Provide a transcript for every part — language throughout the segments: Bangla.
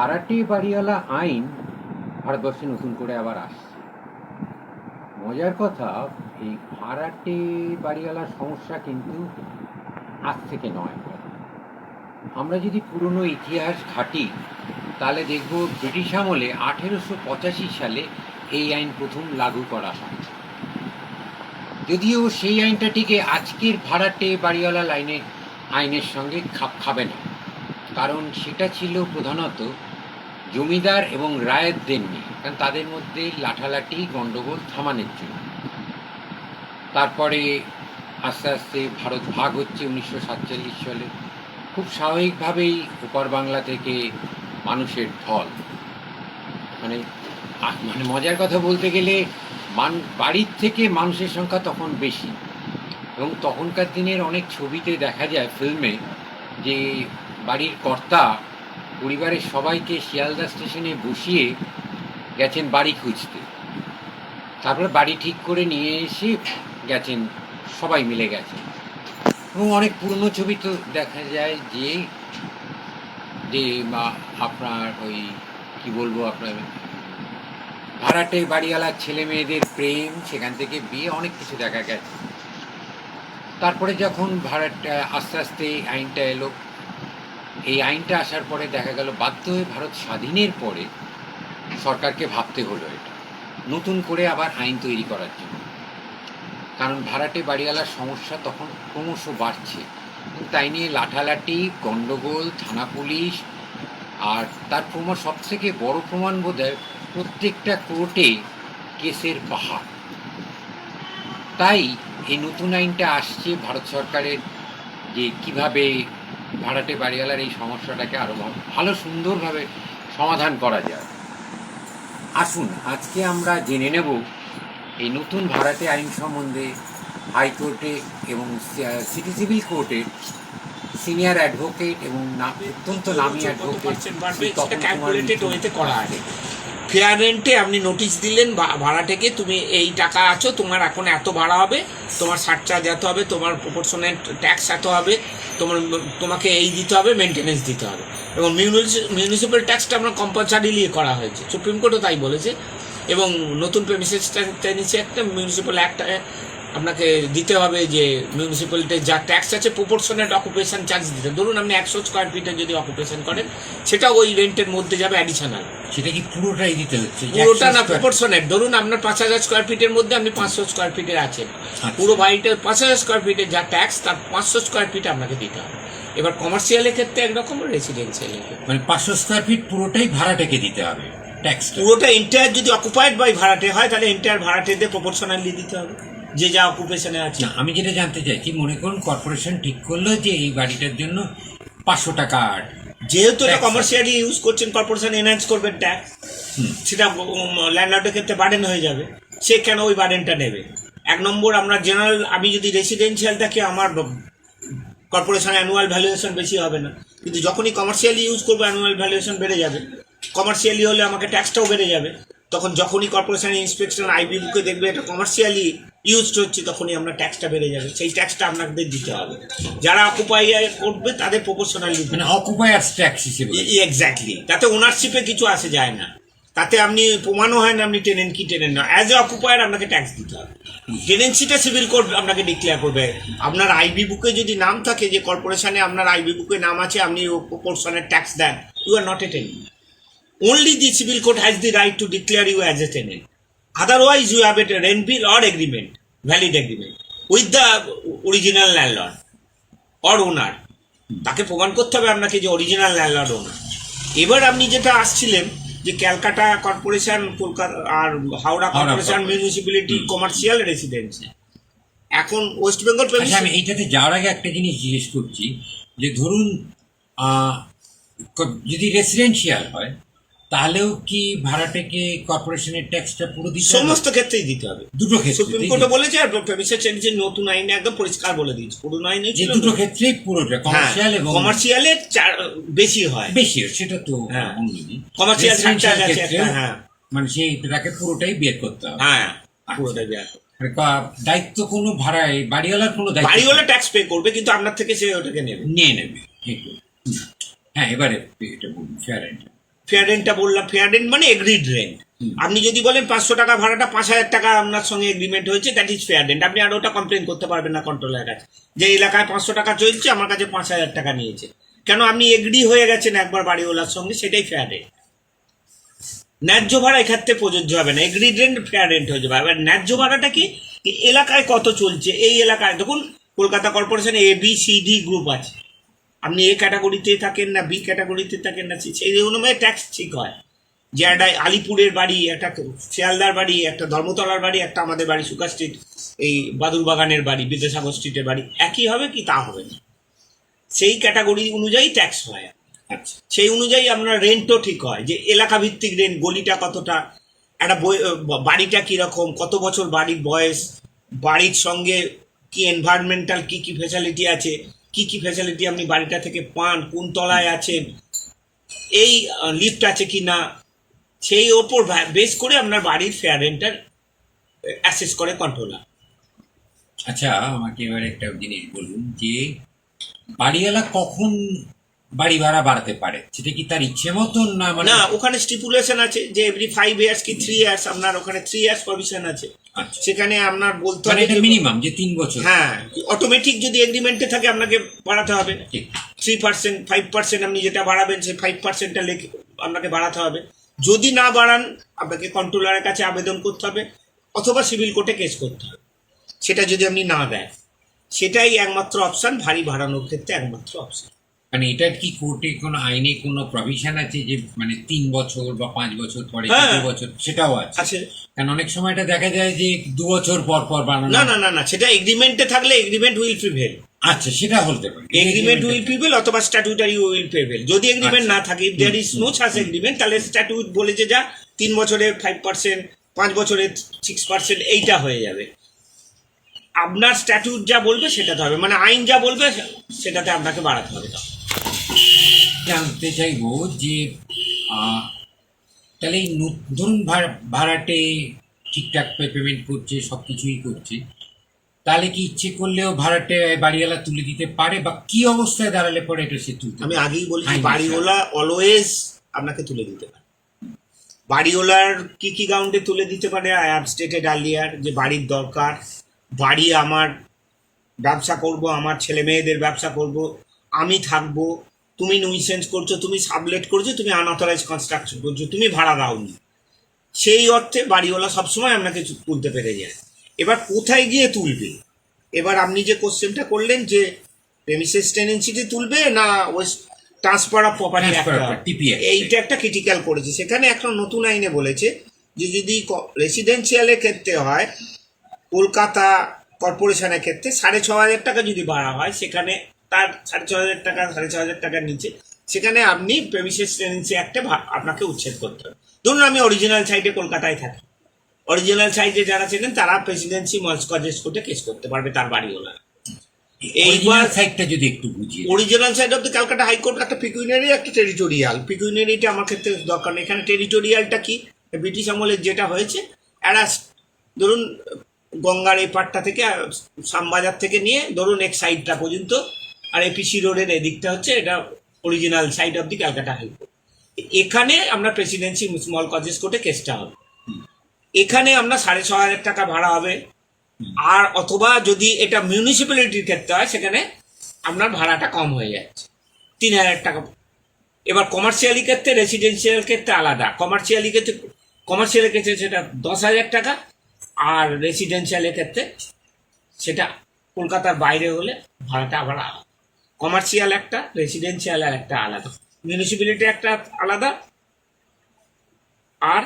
ভাড়াটে বাড়িওয়ালা আইন ভারতবর্ষে নতুন করে আবার আসছে। মজার কথা, এই ভাড়াটে বাড়িওয়ালার সমস্যা কিন্তু আজ থেকে নয়। আমরা যদি পুরনো ইতিহাস ঘাঁটি তাহলে দেখব ব্রিটিশ আমলে 1885 সালে এই আইন প্রথম লাগু করা হয়। যদিও সেই আইনটা ঠিক আজকের ভাড়াটে বাড়িওয়ালা আইনের সঙ্গে খাপ খাবে না, কারণ সেটা ছিল প্রধানত জমিদার এবং রায়তদের নিয়ে, কারণ তাদের মধ্যে লাঠালাঠি গণ্ডগোল থামানোর জন্য। তারপরে আস্তে আস্তে ভারত ভাগ হচ্ছে 1947 সালে। খুব স্বাভাবিকভাবেই ওপার বাংলা থেকে মানুষের ঢল, মানে মানে মজার কথা বলতে গেলে বাড়ির থেকে মানুষের সংখ্যা তখন বেশি। এবং তখনকার দিনের অনেক ছবিতে দেখা যায়, ফিল্মে, যে বাড়ির কর্তা পরিবারের সবাইকে শিয়ালদা স্টেশনে বসিয়ে গেছেন বাড়ি খুঁজতে, তারপরে বাড়ি ঠিক করে নিয়ে এসে গেছেন, সবাই মিলে গেছেন। এবং অনেক পুরনো ছবি তো দেখা যায় যে আপনার ওই কি বলবো, আপনার ভাড়াটে বাড়িওয়ালার ছেলে মেয়েদের প্রেম, সেখান থেকে বিয়ে, অনেক কিছু দেখা গেছে। তারপরে যখন ভাড়াটা আস্তে আস্তে আইনটা এলো, এই আইনটা আসার পরে দেখা গেল বাধ্য হয়ে ভারত স্বাধীনের পরে সরকারকে ভাবতে হলো এটা নতুন করে আবার আইন তৈরি করার জন্য, কারণ ভাড়াটে বাড়িওয়ালার সমস্যা তখন ক্রমশ বাড়ছে। তাই নিয়ে লাঠালাঠি, গণ্ডগোল, থানা পুলিশ, আর তার প্রমাণ, সবথেকে বড় প্রমাণ বোধহয় প্রত্যেকটা কোর্টে কেসের পাহাড়। তাই এই নতুন আইনটা আসছে ভারত সরকারের, যে কিভাবে ভাড়াটে বাড়িওয়ালার এই সমস্যাটাকে আরও ভালো সুন্দরভাবে সমাধান করা যায়। আসুন আজকে আমরা জেনে নেব এই নতুন ভাড়াটে আইন সম্বন্ধে হাইকোর্টে এবং সিটি সিভিল কোর্টের সিনিয়র অ্যাডভোকেট এবং অত্যন্ত নামী অ্যাডভোকেট করা আছে। ফেয়ার রেন্টে আপনি নোটিশ দিলেন ভাড়াটেকে, তুমি এই টাকা আছো, তোমার এখন এত ভাড়া হবে, তোমার সারচার্জ এত হবে, তোমার প্রপোর্শনেট ট্যাক্স এত হবে, তোমাকে এই দিতে হবে, মেনটেনেন্স দিতে হবে। এবং মিউনিসিপ্যাল ট্যাক্সটা আমরা কম্পালসারিলি করা হয়েছে, সুপ্রিম কোর্টও তাই বলেছে। এবং নতুন প্রেমিসেস নিচে একটা মিউনিসিপ্যাল অ্যাক্ট আপনাকে দিতে হবে, যে মিউনিসিপ্যালিটিতে যা ট্যাক্স আছে প্রপোর্শনেট অকুপেশন চার্জ দিতে। ধরুন আপনি 100 স্কোয়ার ফিটে যদি অকুপেশন করেন, সেটা ওই রেন্টের মধ্যে যাবে অ্যাডিশনাল। সেটা কি পুরোটাই দিতে হচ্ছে? পুরোটা না, প্রপোর্শনেট। ধরুন আপনার 5000 স্কোয়ার ফিটের মধ্যে আপনি 500 স্কোয়ার ফিটের আছেন, পুরো বাড়িটার 5000 স্কোয়ার ফিটের যা ট্যাক্স, তার 500 স্কোয়ার ফিট আপনাকে দিতে হবে। এবার কমার্শিয়ালের ক্ষেত্রে একরকম, রেসিডেন্সিয়ালের ক্ষেত্রে মানে 500 স্কোয়ার ফিট পুরোটাই ভাড়াটেকে দিতে হবে ট্যাক্স। পুরোটা এন্টায়ার যদি অকুপাইড বাই ভাড়াটে হয়, তাহলে এন্টায়ার ভাড়াটেদের প্রপোর্শনালি দিতে হবে, যে যা অকুপেশনে আছে। আমি যেটা জানতে চাইছি, মনে করুন কর্পোরেশন ঠিক করলো যে এই বাড়িটার জন্য 500 টাকা, যেহেতু এটা কমার্শিয়ালি ইউজ করছেন, কর্পোরেশন এনহ্যান্স করবে ট্যাক্স, সেটা ল্যান্ডলর্ডের ক্ষেত্রে বার্ডেন হয়ে যাবে। সে কেন ওই বার্ডেনটা নেবে? 1 নম্বর, আমরা জেনারেল, আমি যদি রেসিডেন্সিয়াল থাকি, আমার কর্পোরেশন অ্যানুয়াল ভ্যালুয়েশন বেশি হবে না, কিন্তু যখনই কমার্শিয়ালি ইউজ করবো অ্যানুয়াল ভ্যালুয়েশন বেড়ে যাবে। কমার্শিয়ালি হলে আমাকে ট্যাক্সটাও বেড়ে যাবে। তখন যখনই কর্পোরেশনের ইন্সপেকশন আইবি বুকে দেখবে এটা কমার্শিয়ালি ইউজড হচ্ছে, তখনই আমরা ট্যাক্সটা বেড়ে যাবে। সেই ট্যাক্সটা আপনাদের দিতে হবে। যারা অকুপায়ার করবে তাদের প্রপোর্শনালি, মানে অকুপায়ার ট্যাক্স হিসেবে। এক্স্যাক্টলি। তাতে ওনারশিপে কিছু আসে যায় না, তাতে আপনি প্রমাণও হয় না আপনি টেনেন্ট কি টেনেন্ট না। অ্যাজ এ অকুপায়ার আপনাকে ট্যাক্স দিতে হবে। টেনেন্সিটা সিভিল কোড আপনাকে ডিক্লেয়ার করবে। আপনার আইবি বুকে যদি নাম থাকে, যে কর্পোরেশনে আপনার আইবি বুকে নাম আছে, আপনি প্রপোর্শনের ট্যাক্স দেন, you are not a tenant. Only the civil court has the right to declare you as a tenant. Otherwise, you have a rent bill or agreement, valid agreement, with the original landlord or owner. তাকে প্রমাণ করতে হবে আপনাকে যে অরিজিনাল ল্যান্ডলর্ড ওনার। এবার আপনি যেটা আসছিলেন, যে ক্যালকাটা কর্পোরেশন, কলকাতা আর Howrah corporation municipality commercial residency, এখন ওয়েস্ট বেঙ্গল। আমি এইটাতে যাওয়ার আগে একটা জিনিস জিজ্ঞেস করছি, যে ধরুন যদি রেসিডেন্সিয়াল হয়, তাহলেও কি ভাড়াটেকে কর্পোরেশনের ট্যাক্সটা পুরো দিতে হবে? সমস্ত ক্ষেত্রেই দিতে হবে, দুটো ক্ষেত্রে। সুপ্রিম কোর্টে বলেছে, আর প্রেমিসেস চেঞ্জের নতুন আইনে একদম পরিষ্কার বলে দিয়েছে, পুরনো আইনে যে দুটো ক্ষেত্রেই পুরোটা, কমার্শিয়াল এবং কমার্শিয়ালের বেশি হয়, বেশি হয়, সেটা তো কমার্শিয়াল ক্ষেত্রে, মানে সেইটাকে পুরোটাই বের করতে হবে। হ্যাঁ, পুরোটাই বের করতে হবে। দায়িত্ব কোনো ভাড়ায় বাড়িওয়ালার কোনো দায়িত্ব, বাড়িওয়ালা ট্যাক্স পে করবে, কিন্তু আপনার থেকে সে ওটাকে নিয়ে নেবে। হ্যাঁ, এবারে এটা বলুন, ফেয়ার রেন্ট। ফেয়ার রেন্টটা বললাম, ফেয়ার রেন্ট মানে এগ্রিড রেন্ট। আপনি যদি বলেন 500 টাকা ভাড়াটা 5,000 টাকা আপনার সঙ্গে এগ্রিমেন্ট হয়েছে, দ্যাট ইজ ফেয়ার রেন্ট। আপনি আর ওটা কমপ্লেন করতে পারবেন না কন্ট্রোলারের কাছে যে এলাকায় 500 টাকা চলছে, আমার কাছে 5,000 টাকা নিয়েছে, কেন আপনি এগ্রি হয়ে গেছেন একবার বাড়িওয়ালার সঙ্গে, সেটাই ফেয়ার রেন্ট। ন্যায্য ভাড়া এক্ষেত্রে প্রযোজ্য হবে না, এগ্রিড রেন্ট ফেয়ার রেন্ট হয়ে যাবে। এবার ন্যায্য ভাড়াটা কি, এলাকায় কত চলছে, এই এলাকায় দেখুন কলকাতা কর্পোরেশনে ABCD গ্রুপ আছে, আপনি এ ক্যাটাগরিতে থাকেন না বি ক্যাটাগরিতে থাকেন না, সেই অনুযায়ী ট্যাক্স ঠিক হয়। যে একটা আলিপুরের বাড়ি, একটা শিয়ালদার বাড়ি, একটা ধর্মতলার বাড়ি, একটা আমাদের বাড়ি সুকা স্ট্রিট, এই বাদুর বাগানের বাড়ি, বিদ্যাসাগর স্ট্রিটের বাড়ি, একই হবে কি তা হবে না, সেই ক্যাটাগরি অনুযায়ী ট্যাক্স হয়। আচ্ছা, সেই অনুযায়ী আপনার রেন্টও ঠিক হয়, যে এলাকা ভিত্তিক রেন্ট, গলিটা কতটা, একটা বাড়িটা কীরকম, কত বছর বাড়ির বয়স, বাড়ির সঙ্গে কি এনভায়রনমেন্টাল কি কি ফ্যাসিলিটি আছে, কি কি ফ্যাসিলিটি আপনি বাড়িটা থেকে পান, কোন তলায় আছেন, এই লিফট আছে কি না, সেই ওপর বেস করে আপনার বাড়ির ফেয়ার রেন্টার অ্যাসেস করে কন্ট্রোলার। আচ্ছা, আমাকে এবার একটা জিনিস বলুন যে বাড়িওয়ালা কখন বাড়ি ভাড়া বাড়াতে পারে, সেটা কি তার ইচ্ছে মতন না? না, ওখানে স্টিপুলেশন আছে যে এভরি 5 ইয়ার্স কি 3 ইয়ার্স, আপনার ওখানে 3 ইয়ার্স প্রভিশন আছে। আচ্ছা, সেখানে আপনার বলতে মানে হবে এটা মিনিমাম যে 3 বছর। হ্যাঁ, অটোমেটিক যদি এগ্রিমেন্টে থাকে আপনাকে বাড়াতে হবে। ঠিক। 3%, 5% আপনি যেটা বাড়াবেন সেই 5%টা লেখে আপনাকে বাড়াতে হবে। যদি না বাড়ান আপনাকে কন্ট্রোলারের কাছে আবেদন করতে হবে অথবা সিভিল কোর্টে কেস করতে হবে, সেটা যদি আপনি না দেন। সেটাই একমাত্র অপশন, ভারী বাড়ানোর ক্ষেত্রে একমাত্র অপশন। মানে এটা কি কোর্টে কোনো আইনে কোনো প্রভিশন আছে যে মানে 3 বছর বা 5 বছর পরে, হ্যাঁ। 2 বছর, সেটাও আছে? আছে। কারণ অনেক সময় এটা দেখা যায় যে 2 বছর পর পর বানানো। না না না না, সেটা এগ্রিমেন্টে থাকলে এগ্রিমেন্ট উইল প্রিভেল। আচ্ছা, সেটা হতে পারে, এগ্রিমেন্ট উইল প্রিভেল অথবা স্ট্যাটুটারি উইল প্রিভেল। যদি এগ্রিমেন্ট না থাকে, if there is no such agreement, তাহলে স্ট্যাটুট বলেছে যা 3 বছরের 5%, 5 বছরের 6%, এইটা হয়ে যাবে। আপনার স্ট্যাটুট যা বলবে সেটাতে হবে, মানে আইন যা বলবে সেটাতে আপনাকে বাড়াতে হবে। জানতে চাইবো যে তাহলে এই ধরুন ভাড়াটে ঠিকঠাক পেমেন্ট করছে, সব কিছুই করছে, তাহলে কি ইচ্ছে করলেও ভাড়াটে বাড়িওয়ালা তুলে দিতে পারে, বা কি অবস্থায় দাঁড়ালে পরে এটা সে তুলতে আমি পারে? আগেই বলছি, আইন বাড়িওয়ালা অলওয়েজ আপনাকে তুলে দিতে পারে। বাড়িওয়ালার কি কি গ্রাউন্ডে তুলে দিতে পারে, আই হ্যাভ স্টেটেড আর্লিয়ার, যে বাড়ির দরকার, বাড়ি আমার ব্যবসা করব, আমার ছেলে মেয়েদের ব্যবসা করব, আমি থাকবো, তুমি নুইসেন্স করছো, তুমি সাবলেট করছো, তুমি আনঅথরাইজ কনস্ট্রাকশন করছো, তুমি ভাড়া দাওনি, সেই অর্থে বাড়িওয়ালা সবসময় আপনাকে তুলতে পেরে যায়। এবার কোথায় গিয়ে তুলবে, এবার আপনি যে কোশ্চেনটা করলেন যে প্রেমিসেস টেনেন্সিতে তুলবে না ট্রান্সফার অফ প্রপার্টি, এইটা একটা ক্রিটিক্যাল করেছে। সেখানে একটা নতুন আইনে বলেছে যে যদি রেসিডেন্সিয়ালের ক্ষেত্রে হয়, কলকাতা কর্পোরেশনের ক্ষেত্রে 6,500 টাকা যদি ভাড়া হয়, সেখানে তার 6,500 টাকা, 6,500 টাকার নিচে, সেখানে আপনি প্রেমিসেস টেনেন্সি অ্যাক্টে আপনাকে উচ্ছেদ করতে হবে। ধরুন আমি অরিজিনাল সাইটে কলকাতায় থাকি, অরিজিনাল সাইটে যারা ছিলেন তারা প্রেসিডেন্সি মলস্কজেস কোর্টে কেস করতে পারবে তার বাড়িওয়ালা। এইবার সাইডটা যদি একটু বুঝিয়ে। Original side of the Calcutta high court একটা পিকুইনারি, একটা টেরিটোরিয়াল। পিকুইনারিটা আমার ক্ষেত্রে দরকার নেই, এখানে টেরিটোরিয়ালটা কি, ব্রিটিশ আমলের যেটা হয়েছে, একটা ধরুন গঙ্গার এই পাটটা থেকে শ্যামবাজার থেকে নিয়ে ধরুন এক সাইডটা পর্যন্ত, আর এপিসি রোডের এদিকটা হচ্ছে এটা original side of the Calcutta high court. এখানে আমরা প্রেসিডেন্সি স্মল কজেস কোর্টে কেসটা হবে, এখানে আমরা 6,500 টাকা ভাড়া হবে। আর অথবা যদি এটা মিউনিসিপ্যালিটির ক্ষেত্রে হয়, সেখানে আপনার ভাড়াটা কম হয়ে যাচ্ছে, 3,000 টাকা। এবার কমার্শিয়ালি ক্ষেত্রে, রেসিডেন্সিয়াল ক্ষেত্রে আলাদা। কমার্শিয়ালের ক্ষেত্রে সেটা 10,000 টাকা, আর রেসিডেন্সিয়ালের ক্ষেত্রে সেটা কলকাতার বাইরে হলে ভাড়াটা আবার আলাদা। কমার্শিয়াল একটা, রেসিডেন্সিয়াল আর একটা আলাদা, মিউনিসিপ্যালিটি একটা আলাদা, আর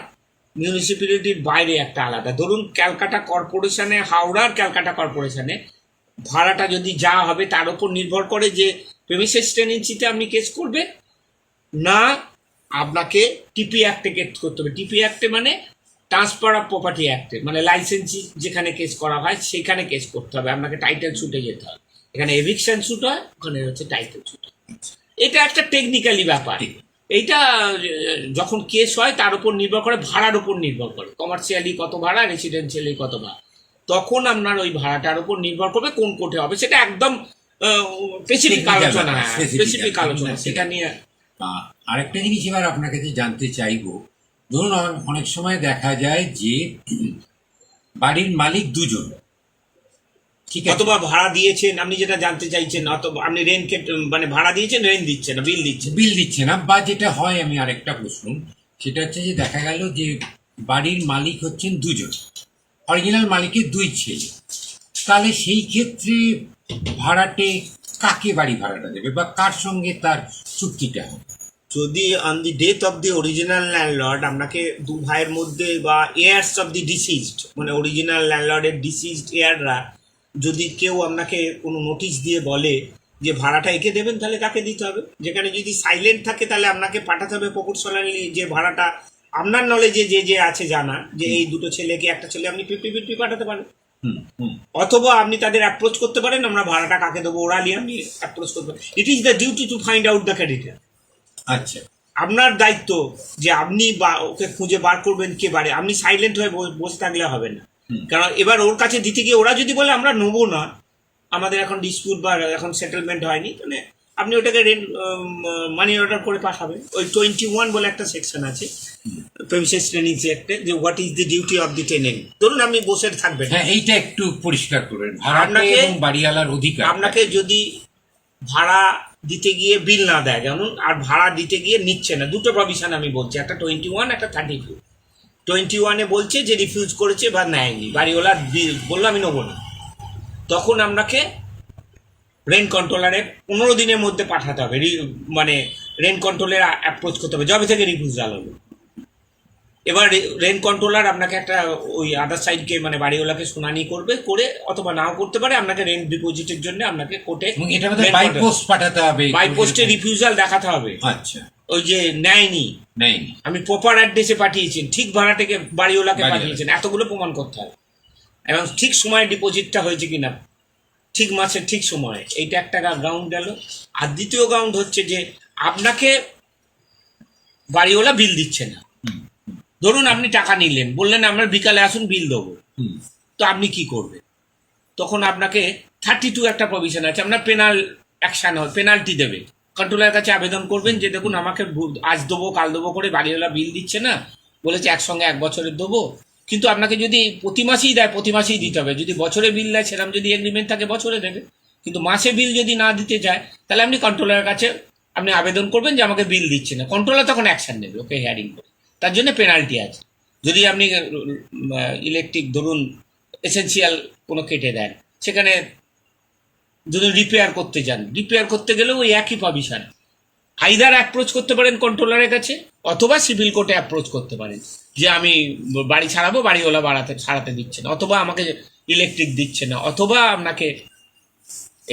মিউনিসিপ্যালিটির বাইরে একটা আলাদা। ধরুন ক্যালকাটা কর্পোরেশনে, হাওড়ার ক্যালকাটা কর্পোরেশনে ভাড়াটা যদি যা হবে তার উপর নির্ভর করে যে প্রেমিসেস টেনেন্সিতে আপনি কেস করবেন না আপনাকে টিপি অ্যাক্টে কেস করতে হবে। টিপি অ্যাক্টে মানে ট্রান্সফার অফ প্রপার্টি অ্যাক্টে, মানে লাইসেন্সি যেখানে কেস করা হয় সেখানে কেস করতে হবে, আপনাকে টাইটেল স্যুটে যেতে হবে। এখানে এভিকশন স্যুট হয়, ওখানে হচ্ছে টাইটেল স্যুট। এটা একটা টেকনিক্যালি ব্যাপার। এইটা যখন কেস হয় তার উপর নির্ভর করে, ভাড়ার উপর নির্ভর করে, কমার্শিয়ালি কত ভাড়া, রেসিডেন্সিয়ালি কত ভাড়া, তখন আপনার ওই ভাড়াটার উপর নির্ভর করবে কোন কোর্টে হবে। সেটা একদম স্পেসিফিক আলোচনা, সেটা নিয়ে আরেকটা জিনিস এবার আপনার কাছে জানতে চাইবো, ধরুন অনেক সময় দেখা যায় যে বাড়ির মালিক দুজন, ঠিক আছে, অথবা ভাড়া দিয়েছেন, আপনি যেটা জানতে চাইছেন, অথবা আপনি রেন্ট মানে ভাড়া দিয়েছেন, রেন্ট দিচ্ছেন না, বিল দিচ্ছেন। বিল দিচ্ছে না, বা যেটা হয়, আমি আরেকটা প্রশ্ন, সেটা হচ্ছে যে দেখা গেল যে বাড়ির মালিক হচ্ছেন দুজন, অরিজিনাল মালিকের দুই ছেলে, তাহলে সেই ক্ষেত্রে ভাড়াটে কাকে বাড়ি ভাড়াটা দেবে বা কার সঙ্গে তার চুক্তিটা হবে? যদি on the death of the original landlord আপনাকে দু ভাইয়ের মধ্যে বা এয়ার্স অফ দি ডিসিজড, মানে অরিজিনাল ল্যান্ডলর্ডের ডিসিজড এয়াররা যদি কেউ আপনাকে কোনো নোটিশ দিয়ে বলে যে ভাড়াটা একে দেবেন, তাহলে তাকে দিতে হবে। যেখানে যদি সাইলেন্ট থাকে তাহলে আপনাকে পাঠাতে হবে প্রপোর্শনালি যে ভাড়াটা আপনার নলেজে যে যে আছে জানা, যে এই দুটো ছেলেকে, একটা ছেলে আপনি 50-50 পাঠাতে পারেন। অথবা আপনি তাদের অ্যাপ্রোচ করতে পারেন, আমরা ভাড়াটা কাকে দেবো, ওরালি আপনি অ্যাপ্রোচ করতে পারেন। It is the duty to find out the creditor. আচ্ছা, আপনার দায়িত্ব যে আপনি বা ওকে খুঁজে বার করবেন কে বাড়ে। আপনি সাইলেন্ট হয়ে বসে থাকলে হবে না, কারণ এবার ওর কাছে দিতে গিয়ে ওরা যদি বলে আমরা নেবো না, আমাদের এখন ডিসপিউট বা এখন সেটেলমেন্ট হয়নি, মানে আপনি ওটাকে রেন্ট মানি অর্ডার করে পাঠাবেন। ওই 21 বলে একটা সেকশন আছে প্রেমিসেস ট্রেনিং অ্যাক্টে, যে what is the duty of the tenant. ধরুন আপনি বসে থাকবেন, হ্যাঁ, এইটা একটু পরিষ্কার করবেন, ভাড়াটে এবং বাড়িওয়ালার অধিকার। আপনাকে যদি ভাড়া দিতে গিয়ে বিল না দেয় যেমন, আর ভাড়া দিতে গিয়ে নিচ্ছে না, দুটো প্রভিশন আমি বলছি, একটা 21, একটা 32। 21-এ বলছে যে রিফিউজ করেছে বা নেয়নি, বাড়িওয়ালা বললো আমি নেবো না, তখন আপনাকে রেন্ট কন্ট্রোলারে 15 দিনের মধ্যে পাঠাতে হবে, মানে রেন্ট কন্ট্রোলের অ্যাপ্রোচ করতে হবে যবে থেকে রিফিউজাল হলো। এবার রেন্ট কন্ট্রোলার আপনাকে একটা ওই আদার সাইডকে, মানে বাড়িওয়ালাকে শুনানি করবে, করে অথবা নাও করতে পারে, আপনাকে রেন্ট ডিপোজিটের জন্য আপনাকে কোর্টে এটা মধ্যে বাই পোস্ট পাঠাতে হবে, বাই পোস্টে রিফিউজাল দেখাতে হবে। আচ্ছা, ওই যে নেয়নি, নেই, আমি প্রপার অ্যাড্রেসে পাঠিয়েছেন, ঠিক ভাড়াটাকে বাড়িওয়ালাকে পাঠিয়েছেন, এতগুলো প্রমাণ করতে হবে, এবং ঠিক সময়ে ডিপোজিটটা হয়েছে কিনা, ঠিক মাসের ঠিক সময়ে। এইটা একটা গ্রাউন্ড গেল। আর দ্বিতীয় গ্রাউন্ড হচ্ছে যে আপনাকে বাড়িওয়ালা বিল দিচ্ছে না। ধরুন আপনি টাকা নিলেন, বললেন আমরা বিকালে আসুন বিল দেবো, তো আপনি কি করবেন? তখন আপনাকে 32 একটা প্রভিশন আছে, আপনার পেনাল অ্যাকশন হবে, পেনাল্টি দেবে। কন্ট্রোলারের কাছে আবেদন করবেন যে দেখুন আমাকে আজ দেবো কাল দেবো করে বাড়িওয়ালা বিল দিচ্ছে না, বলেছে একসঙ্গে 1 বছরের দেবো, কিন্তু আপনাকে যদি প্রতি মাসেই দেয় প্রতি মাসেই দিতে হবে। যদি বছরে বিল দেয়, সেরকম যদি এগ্রিমেন্ট থাকে বছরে দেবে, কিন্তু মাসে বিল যদি না দিতে যায়, তাহলে আপনি কন্ট্রোলারের কাছে আপনি আবেদন করবেন যে আমাকে বিল দিচ্ছে না, কন্ট্রোলার তখন অ্যাকশন নেবে, ওকে হিয়ারিং করে। তার জন্য পেনাল্টি আছে। যদি আপনি ইলেকট্রিক ধরুন এসেন্সিয়াল কোনো কেটে দেন, সেখানে যদি রিপেয়ার করতে যান, রিপেয়ার করতে গেলেও ওই একই প্রভিশন। আইদার অ্যাপ্রোচ করতে পারেন কন্ট্রোলারের কাছে, অথবা সিভিল কোর্টে অ্যাপ্রোচ করতে পারেন যে আমি বাড়ি ছাড়াবো, বাড়িওয়ালা ছাড়াতে দিচ্ছে না, অথবা আমাকে ইলেকট্রিক দিচ্ছে না, অথবা আপনাকে।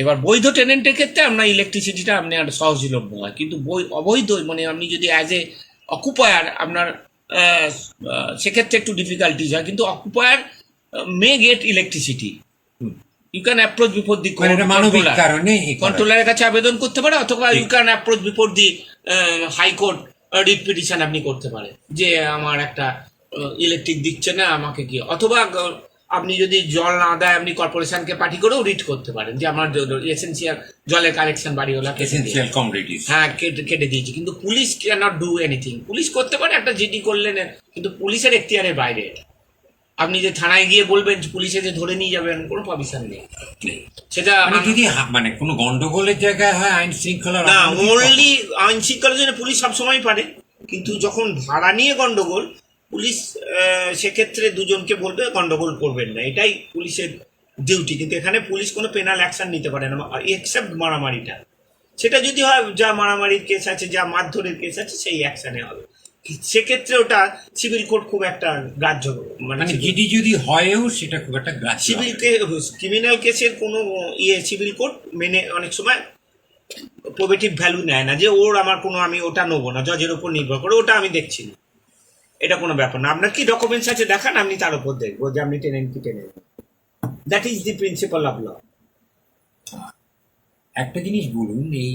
এবার বৈধ টেনেন্টের ক্ষেত্রে আপনার ইলেকট্রিসিটিটা আপনার সহজলভ্য হয়, কিন্তু অবৈধ, মানে আপনি যদি অ্যাজ এ অকুপায়ার আপনার সেক্ষেত্রে একটু ডিফিকাল্টিজ হয়, কিন্তু occupier may get electricity. You can approach before the মানবিক কারণে কন্ট্রোলারের কাছে আবেদন করতে পারে, অথবা you can approach before the high court writ petition আপনি করতে পারেন যে আমার একটা ইলেকট্রিক দিচ্ছে না, আমাকে কি। অথবা আপনি যদি জল না দেয়, আপনি কর্পোরেশনকে পার্টি করেও রিট করতে পারেন যে আমার এসেন্সিয়াল জলের কালেকশন বাড়িওয়ালা এসেন্সিয়াল কমোডিটিস, হ্যাঁ কেটে দিয়েছি। কিন্তু police can not do anything. Police করতে পারে, একটা জিডি করলেন, কিন্তু পুলিশের এখতিয়ারের বাইরে। আপনি যে থানায় গিয়ে বলবেন, পুলিশে যে ধরে নিয়ে যাবেন, কোনো পারমিশন নেই। সেটা যদি মানে কোনো গন্ডগোলের জায়গায় হয়, আইন শৃঙ্খলা না, ওনলি আইন শৃঙ্খলার জন্য পুলিশ সবসময় পারে, কিন্তু যখন ভাড়া নিয়ে গন্ডগোল, পুলিশ সেক্ষেত্রে দুজনকে বলবে গন্ডগোল করবেন না, এটাই পুলিশের ডিউটি। কিন্তু এখানে পুলিশ কোনো পেনাল অ্যাকশন নিতে পারে না, এক্সেপ্ট মারামারিটা। সেটা যদি হয়, যা মারামারির কেস আছে, যা মারধরের কেস আছে, সেই অ্যাকশনে হবে। সেক্ষেত্রে ওটা সিভিল কোর্ট খুব একটা গ্রাহ্য, মানে জিডি যদি হয়ও সেটা খুব একটা গ্রাহ্য। সিভিল ক্রিমিনাল কেসের কোনো সিভিল কোর্ট মেনে অনেক সময় প্রবেটিভ ভ্যালু নেয় না, যে ওর আমার কোনো, আমি ওটা নেবো না, জজের উপর নির্ভর করে, ওটা আমি দেখছি না, এটা কোনো ব্যাপার না। আপনার কি ডকুমেন্টস আছে দেখান, আমি তার উপর দেখবো যে আপনি টেনেন কি টেনেন। That is the principle of law. একটা জিনিস বলুন, এই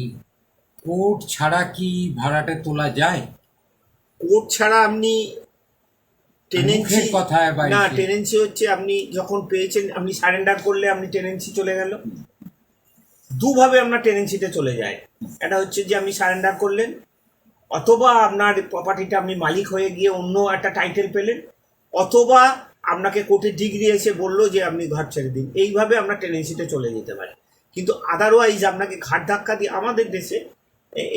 কোর্ট ছাড়া কি ভাড়াটা তোলা যায়? কোর্ট ছাড়া আপনি টেনেন্সি কথায় না, টেনেন্সি হচ্ছে আপনি যখন পেয়েছেন, আপনি সারেন্ডার করলে আপনি টেনেন্সি চলে গেল। দুভাবে আপনার টেনেন্সিতে চলে যায়। এটা হচ্ছে যে আপনি সারেন্ডার করলেন, অথবা আপনার প্রপার্টিটা আপনি মালিক হয়ে গিয়ে অন্য একটা টাইটেল পেলেন, অথবা আপনাকে কোর্টের ডিগ্রি এসে বললো যে আপনি ঘর ছেড়ে দিন, এইভাবে আমরা টেনেন্সিতে চলে যেতে পারি। কিন্তু আদারওয়াইজ আপনাকে ঘাট ধাক্কা দিয়ে, আমাদের দেশে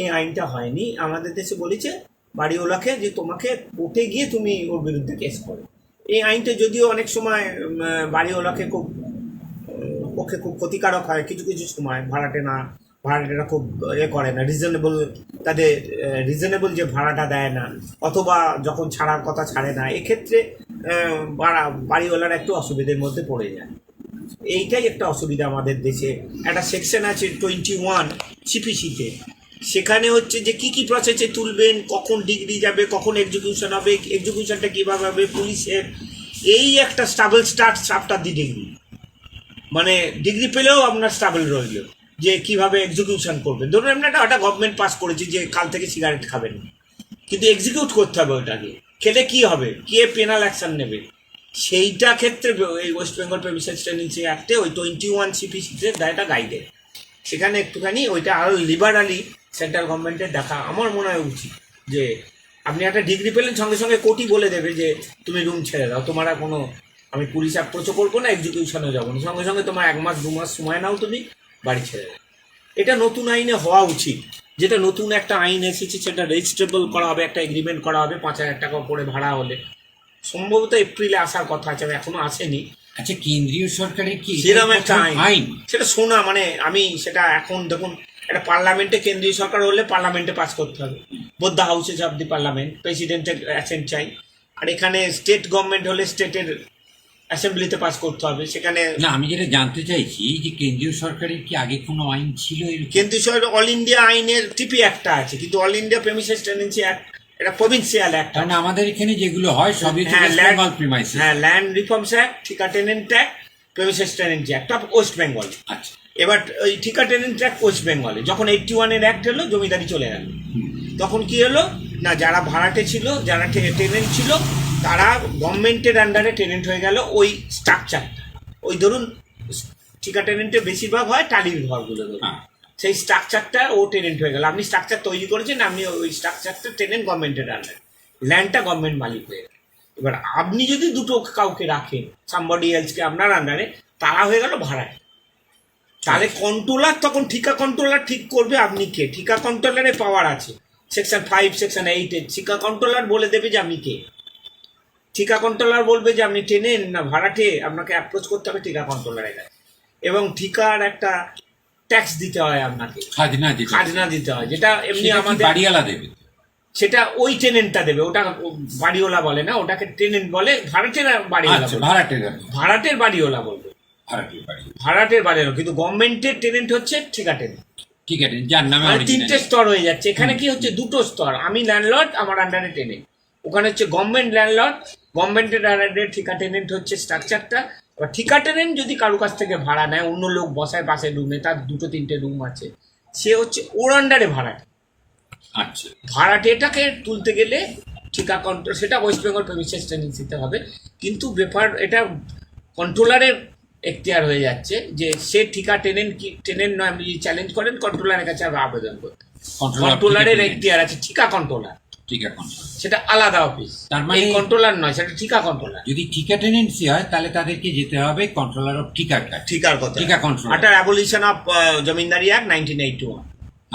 এই আইনটা হয়নি। আমাদের দেশে বলেছে বাড়িওয়ালাকে যে তোমাকে কোর্টে গিয়ে তুমি ওর বিরুদ্ধে কেস করো। এই আইনটা যদিও অনেক সময় বাড়িওয়ালাকে পক্ষে খুব ক্ষতিকারক হয়, কিছু কিছু সময় ভাড়াটেরা খুব করে না, তাদের রিজনেবল যে ভাড়াটা দেয় না, অথবা যখন ছাড়ার কথা ছাড়ে না, এক্ষেত্রে বাড়িওয়ালারা একটু অসুবিধার মধ্যে পড়ে যায়। এইটাই একটা অসুবিধা আমাদের দেশে। একটা সেকশন আছে 21 সিপিসিতে, সেখানে হচ্ছে যে কি কি প্রসেসে তুলবেন, কখন ডিগ্রি যাবে, কখন এক্সিকিউশন হবে, এক্সিকিউশনটা কীভাবে হবে, পুলিশের এই একটা স্টাফটা দি ডিগ্রি, মানে ডিগ্রি পেলেও আপনার স্টাবল রইল যে কিভাবে এক্সিকিউশন করবেন। ধরুন আপনি একটা গভর্নমেন্ট পাস করেছি যে কাল থেকে সিগারেট খাবেন, কিন্তু এক্সিকিউট করতে হবে ওটাকে, খেলে কি হবে, কে পেনাল অ্যাকশন নেবে, সেইটা ক্ষেত্রে এই ওয়েস্ট বেঙ্গল প্রেমিসেস টেনেন্সি অ্যাক্টে ওই 21 সিপিসিতে একটা গাইডে, সেখানে একটুখানি ওইটা আরও লিবারালি সেন্ট্রাল গভর্নমেন্টের দেখা আমার মনে হয় উচিত। যে আপনি একটা ডিগ্রি পেলেন, সঙ্গে সঙ্গে কোর্টই বলে দেবে যে তুমি রুম ছেড়ে দাও, তোমার আর কোনো, আমি পুলিশ অ্যাপ্রোচও করবো না, এক্সিকিউশনে যাবো না, সঙ্গে সঙ্গে তোমার 1 মাস 2 মাস সময় নাও, তুমি বাড়ি ছেড়ে দাও। এটা নতুন আইনে হওয়া উচিত। যেটা নতুন একটা আইন এসেছে সেটা রেজিস্ট্রেবল করা হবে, একটা এগ্রিমেন্ট করা হবে 5,000 টাকা করে ভাড়া হলে, সম্ভবত এপ্রিলে আসার কথা আছে, এখনো আসেনি। আচ্ছা, কেন্দ্রীয় সরকারের কি সেরকম একটা আইন? সেটা শোনা, মানে আমি সেটা এখন দেখুন, একটা পার্লামেন্টে কেন্দ্রীয় সরকার হলে পার্লামেন্টে পাস করতে হবে, both the houses of the parliament, প্রেসিডেন্টের অ্যাসেন্ট চাই। আর এখানে স্টেট গভর্নমেন্ট হলে স্টেটের অ্যাসেম্বলিতে পাস করতে হবে। সেখানে না, আমি যেটা জানতে চাইছি যে কেন্দ্রীয় সরকারের কি আগে কোনো আইন ছিল এরকম? কেন্দ্রীয় সরকার অল ইন্ডিয়া আইনের টিপি একটা আছে, কিন্তু all India premises tenancy act এটা প্রভিন্সিয়াল অ্যাক্ট। কারণ আমাদের এখানে যেগুলো হয় সবই তো ওয়েস্ট বেঙ্গল প্রিমাইসেস। হ্যাঁ, ল্যান্ড রিফর্মস অ্যাক্ট, ঠিকা tenant act, premises tenancy act of West Bengal. আচ্ছা, এবার ওই ঠিকা টেনেন্ট অ্যাক্ট ওয়েস্ট বেঙ্গলে যখন 81 এর অ্যাক্ট হলো, জমিদারি চলে গেল, তখন কি হলো না, যারা ভাড়াটে ছিল, যারা টেনেন্ট ছিল, তারা গভর্নমেন্টের আন্ডারে টেনেন্ট হয়ে গেল। ওই স্ট্রাকচারটা, ওই ধরুন ঠিকা টেনেন্টে বেশিরভাগ হয় টালির ঘরগুলো, সেই স্ট্রাকচারটা ও টেনেন্ট হয়ে গেল। আপনি স্ট্রাকচার তৈরি করেছেন, আপনি ওই স্ট্রাকচারটা টেনেন্ট গভর্নমেন্টের আন্ডারে, ল্যান্ডটা গভর্নমেন্ট মালিক হয়ে গেল। এবার আপনি যদি দুটো কাউকে রাখেন, সামবডি এলসকে আপনার আন্ডারে, তারা হয়ে গেল ভাড়ায়। তাহলে কন্ট্রোলার তখন ঠিকা কন্ট্রোলার ঠিক করবে আপনি কে। ঠিকা কন্ট্রোলারের পাওয়ার আছে সেকশন 5 সেকশন 8 এর। ঠিকা কন্ট্রোলার বলে দেবে যে আপনি কে। ঠিকা কন্ট্রোলার বলবে যে আপনি টেনেন না ভাড়াটে, আপনাকে অ্যাপ্রোচ করতে হবে ঠিকা কন্ট্রোলারের কাছে। এবং ঠিকার একটা ট্যাক্স দিতে হয় আপনাকে, খাজনা দিতে হয়, যেটা এমনি আমাদের বাড়িওয়ালা দেবে, সেটা ওই টেনেন্টটা দেবে। ওটা বাড়িওয়ালা বলে না, ওটাকে টেনেন্ট বলে। ভাড়াটের বাড়িওয়ালা, ভাড়াটের বাড়িওয়ালা বলবে, ভাড়াটের বাড়িওয়ালা। কিন্তু গভর্নমেন্টের টেনেন্ট হচ্ছে ঠিকা টেনেন্ট, ঠিক আছে, যার নামে 3টে স্তর হয়ে যাচ্ছে। এখানে কি হচ্ছে, 2টো স্তর। আমি ল্যান্ডলর্ড, আমার আন্ডারে টেনেন্ট। ওখানে হচ্ছে গভর্নমেন্ট ল্যান্ডলর্ড, গভর্নমেন্টের আন্ডারে ঠিকা টেনেন্ট হচ্ছে স্ট্রাকচারটা। এবার ঠিকা টেনেন্ট যদি কারো কাছ থেকে ভাড়া নেয়, অন্য লোক বসায় পাশের রুমে, তার 2-3টে রুম আছে, সে হচ্ছে ওর আন্ডারে ভাড়াটে। আচ্ছা, ভাড়াটেটাকে তুলতে গেলে ঠিকা কন্ট্রোল, সেটা ওয়েস্ট বেঙ্গল প্রেমিসেস টেনেন্সিতে হবে। কিন্তু ব্যাপার এটা কন্ট্রোলারের এখতিয়ার হয়ে যাচ্ছে যে সে ঠিকা টেনেন্ট কি টেনেন্ট নয়, আপনি যদি চ্যালেঞ্জ করেন কন্ট্রোলারের কাছে আবেদন করতে। কন্ট্রোলারের এখতিয়ার আছে ঠিকা কন্ট্রোলার, সেটা আলাদা অফিস। তার মানে কন্ট্রোলার নয়, সেটা ঠিকা কন্ট্রোলার। যদি ঠিকা টেনেন্সি হয় তাহলে তাদেরকে যেতে হবে কন্ট্রোলার অফ ঠিকার কাছে। ঠিকার কথা, ঠিকা কন্ট্রোল, আটার অ্যাবলিশন অফ জমিদারি অ্যাক্ট 1981।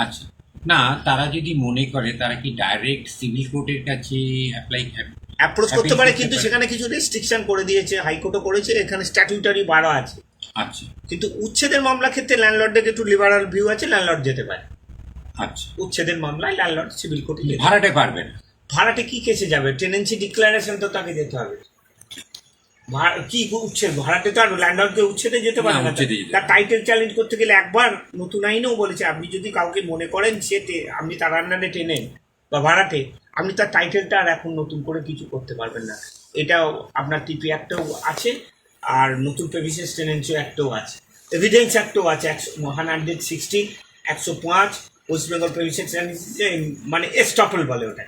আচ্ছা, না তারা যদি মনে করে তারা কি ডাইরেক্ট সিভিল কোর্টের কাছে অ্যাপ্রোচ করতে পারে, কিন্তু সেখানে কিছু রেস্ট্রিকশন করে দিয়েছে, হাইকোর্টও করেছে, এখানে স্ট্যাটিউটারি বারো আছে। আচ্ছা, কিন্তু উচ্ছেদের মামলা ক্ষেত্রে ল্যান্ডলর্ডের একটু লিবারাল ভিউ আছে, ল্যান্ডলর্ড যেতে পারে। আচ্ছা, উচ্ছেদের মামলায় ল্যান্ডলর্ড সিভিল কোর্টে, ভাড়াটে পারবে না। ভাড়াটে কি কেসে যাবে, টেনেন্সি ডিক্লারেশন তো তাকে যেতে হবে। কি উচ্ছেদ, ভাড়াটে তো আর ল্যান্ডলর্ডকে উচ্ছেদে যেতে পারে না। তার টাইটেল চ্যালেঞ্জ করতে গেলে একবার নতুন আইনেও বলেছে, আপনি যদি কাউকে মনে করেন সে আপনি তার আন্ডারে টেনেন বা ভাড়াটে, আপনি তার টাইটেলটা আর এখন নতুন করে কিছু করতে পারবেন না। এটাও আপনার টিপি অ্যাক্টেও আছে, আর নতুন প্রেমিসেস টেনেন্সি অ্যাক্টেও আছে, এভিডেন্স অ্যাক্টেও আছে 160, 105 ওয়েস্ট বেঙ্গল প্রেমিসেস টেনেন্সি, মানে এস্টপল বলে ওটা।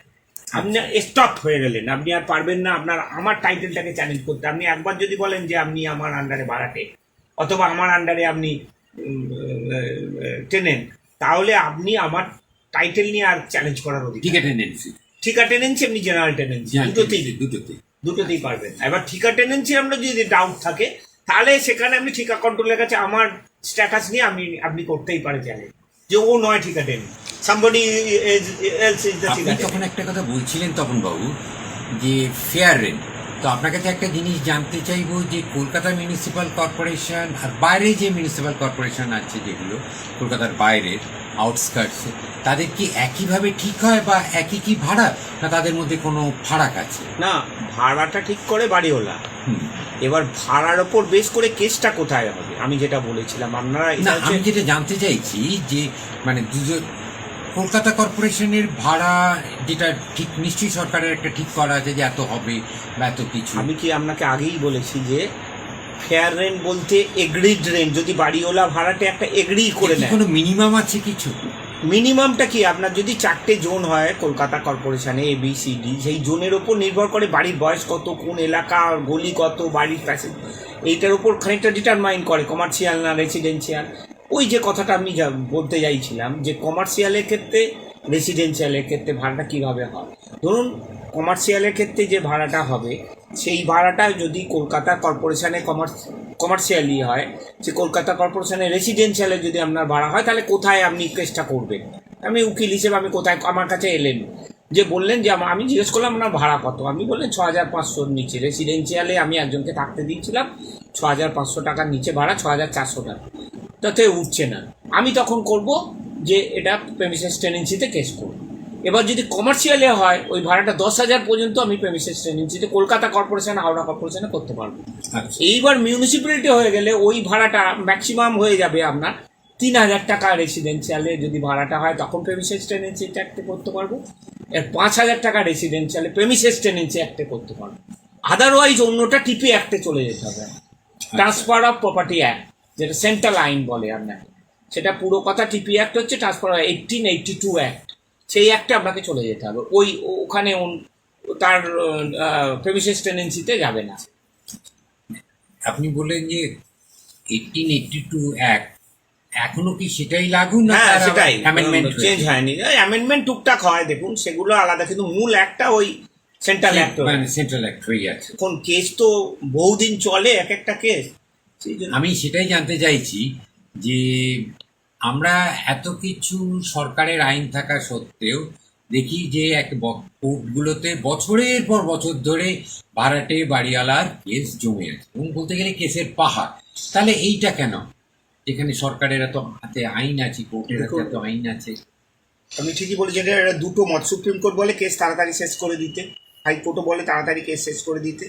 আপনি স্টপ হয়ে গেলেন, আপনি আর পারবেন না আমার টাইটেলটাকে চ্যালেঞ্জ করতে। আপনি একবার যদি বলেন যে আপনি আমার আন্ডারে ভাড়াটে, অথবা আমার আন্ডারে আপনি টেনেন, তাহলে আপনি আমার টাইটেল নিয়ে আর চ্যালেঞ্জ করার অধিকার। ঠিকা টেন্ডেন্সি, ঠিকা টেনেন্সি এমনি জেনারেল টেনেন্সি দুটোতেই পারবেন। এবার ঠিকা টেনেন্সি আমরা যদি ডাউট থাকে তাহলে সেখানে আপনি ঠিকা কন্ট্রোলের কাছে আমার স্ট্যাটাস নিয়ে আপনি করতেই পারেন চ্যালেঞ্জ যে ও নয় ঠিকা tenant, somebody else is the আপনি ঠিকা তখন একটা কথা বলছিলেন তপন বাবু যে ফেয়ার রেন্ট। তো আপনার কাছে একটা জিনিস জানতে চাইবো যে কলকাতা মিউনিসিপ্যাল কর্পোরেশন আর বাইরে যে মিউনিসিপ্যাল কর্পোরেশন আছে যেগুলো কলকাতার বাইরের আউটস্কার্টসে, তাদের কি একইভাবে ঠিক হয় বা একই কি ভাড়া, না তাদের মধ্যে কোনো ফারাক আছে? না, ভাড়াটা ঠিক করে বাড়িওয়ালা। হুম। এবার ভাড়ার ওপর বেস করে কেসটা কোথায় হবে আমি যেটা বলেছিলাম আপনারা না, আমি যেটা জানতে চাইছি যে মানে দুজন কলকাতা কর্পোরেশনের ভাড়া যেটা ঠিক নিশ্চয়ই সরকারের একটা ঠিক করা আছে যে এত হবে বা এত কিছু। আমি কি আপনাকে আগেই বলেছি যে ফেয়ার রেন্ট বলতে এগ্রিড রেন্ট, যদি বাড়িওয়ালা ভাড়াটা একটা এগ্রি করে নেয়। কোনো মিনিমাম আছে কিছু? মিনিমামটা কি, আপনার যদি 4টে জোন হয় কলকাতা কর্পোরেশনে ABCD, সেই জোনের ওপর নির্ভর করে বাড়ির বয়স কত, কোন এলাকা, গলি কত, বাড়ির প্যাসেজ, এইটার উপর খানিকটা ডিটারমাইন করে কমার্শিয়াল না রেসিডেন্সিয়াল। ওই যে কথাটা আমি বলতে চাইছিলাম যে কমার্শিয়ালের ক্ষেত্রে রেসিডেন্সিয়ালের ক্ষেত্রে ভাড়াটা কীভাবে হয়। ধরুন কমার্শিয়ালের ক্ষেত্রে যে ভাড়াটা হবে সেই ভাড়াটা যদি কলকাতা কর্পোরেশনে কমার্শিয়ালি হয়, সে কলকাতা কর্পোরেশনে রেসিডেন্সিয়ালে যদি আপনার ভাড়া হয়, তাহলে কোথায় আপনি কেসটা করবেন? আমি উকিল হিসেবে আমি কোথায়, আমার কাছে এলেন যে বললেন যে আমি জিজ্ঞেস করলাম আপনার ভাড়া কত, আপনি বললেন 6500-র নিচে। রেসিডেন্সিয়ালে আমি একজনকে থাকতে দিয়েছিলাম 6500 টাকার নিচে ভাড়া, 6400 টাকা, তাতে উঠছে না। আমি তখন করব যে এটা প্রেমিসেস টেনেন্সিতে কেস করব। এবার যদি কমার্শিয়ালে হয় ওই ভাড়াটা 10,000 পর্যন্ত আমি প্রেমিসেস টেনেন্সিতে কলকাতা কর্পোরেশন, হাওড়া কর্পোরেশনে করতে পারবো। এইবার মিউনিসিপ্যালিটি হয়ে গেলে ওই ভাড়াটা ম্যাক্সিমাম হয়ে যাবে আপনার 3,000 টাকা। রেসিডেন্সিয়ালে যদি ভাড়াটা হয় তখন প্রেমিসেস টেনেন্সিটা অ্যাক্টে করতে পারবো। এর 5,000 টাকা রেসিডেন্সিয়ালে প্রেমিসেস টেনেন্সি অ্যাক্টে করতে পারবো। আদারওয়াইজ অন্যটা টিপি অ্যাক্টে চলে যেতে হবে। ট্রান্সফার অফ প্রপার্টি অ্যাক্ট, যেটা সেন্ট্রাল আইন বলে আপনাকে, সেটা পুরো কথা টিপি অ্যাক্ট হচ্ছে ট্রান্সফার 1882 অ্যাক্ট, সেই অ্যাক্টে আপনাকে চলে যেতে হবে। ওখানে তার প্রেমিসেস টেনেন্সিতে যাবে না। আপনি বললেন যে 1882 অ্যাক্ট, এখনো কি সেটাই লাগু না? হ্যাঁ, সেটাই, অ্যামেন্ডমেন্ট চেঞ্জ হয়নি। অ্যামেন্ডমেন্ট টুকটাক হয়, দেখুন সেগুলো আলাদা, কিন্তু মূল একটা ওই সেন্ট্রাল অ্যাক্ট, সেন্ট্রাল অ্যাক্ট হয়ে আছে। এখন কেস তো বহুদিন চলে, এক একটা কেস। আমি সেটাই জানতে চাইছি যে আমরা এত কিছু সরকারের আইন থাকা সত্ত্বেও দেখি যে কোর্টগুলোতে বছরের পর বছর ধরে ভাড়াটে বাড়িওয়ালার কেস জমে আছে, এবং বলতে গেলে কেসের পাহাড়। তাহলে এইটা কেন, যেখানে সরকারের এত হাতে আইন আছে, কোর্টের হাতে এত আইন আছে? আমি ঠিকই বলেছি, এটা দুটো মত। সুপ্রিম কোর্ট বলে কেস তাড়াতাড়ি শেষ করে দিতে, হাইকোর্টও বলে তাড়াতাড়ি কেস শেষ করে দিতে,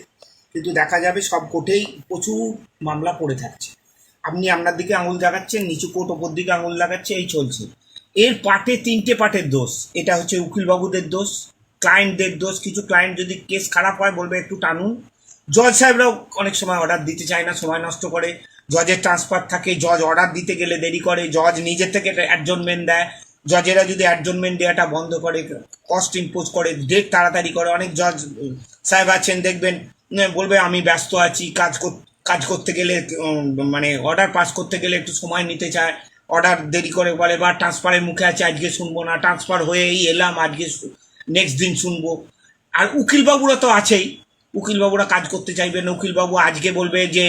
কিন্তু দেখা যাবে সব কোর্টেই প্রচুর মামলা পড়ে থাকছে। আপনি আপনার দিকে আঙুল দেখাচ্ছেন, নিচু কোর্ট ওপর দিকে আঙুল দেখাচ্ছে, এই চলছে। এর পার্টে 3টে পার্টের দোষ। এটা হচ্ছে উকিলবাবুদের দোষ, ক্লায়েন্টদের দোষ। কিছু ক্লায়েন্ট যদি কেস খারাপ হয় বলবে একটু টানুন। জজ সাহেবরাও অনেক সময় অর্ডার দিতে চায় না, সময় নষ্ট করে। জজের ট্রান্সফার থাকে, জজ অর্ডার দিতে গেলে দেরি করে, জজ নিজের থেকে অ্যাডজনমেন্ট দেয়। জজেরা যদি অ্যাডজনমেন্ট দেওয়াটা বন্ধ করে, কস্ট ইম্পোজ করে, ডেট তাড়াতাড়ি করে। অনেক জজ সাহেব আছেন দেখবেন, বলবে আমি ব্যস্ত আছি, কাজ করতে গেলে মানে অর্ডার পাস করতে গেলে একটু সময় নিতে চায়, অর্ডার দেরি করে বলে, বা ট্রান্সফারের মুখে আছে আজকে শুনবো না, ট্রান্সফার হয়েই এলাম আজকে নেক্সট দিন শুনবো। আর উকিলবাবুরা তো আছেই, উকিলবাবুরা কাজ করতে চাইবেন না। উকিলবাবু আজকে বলবে যে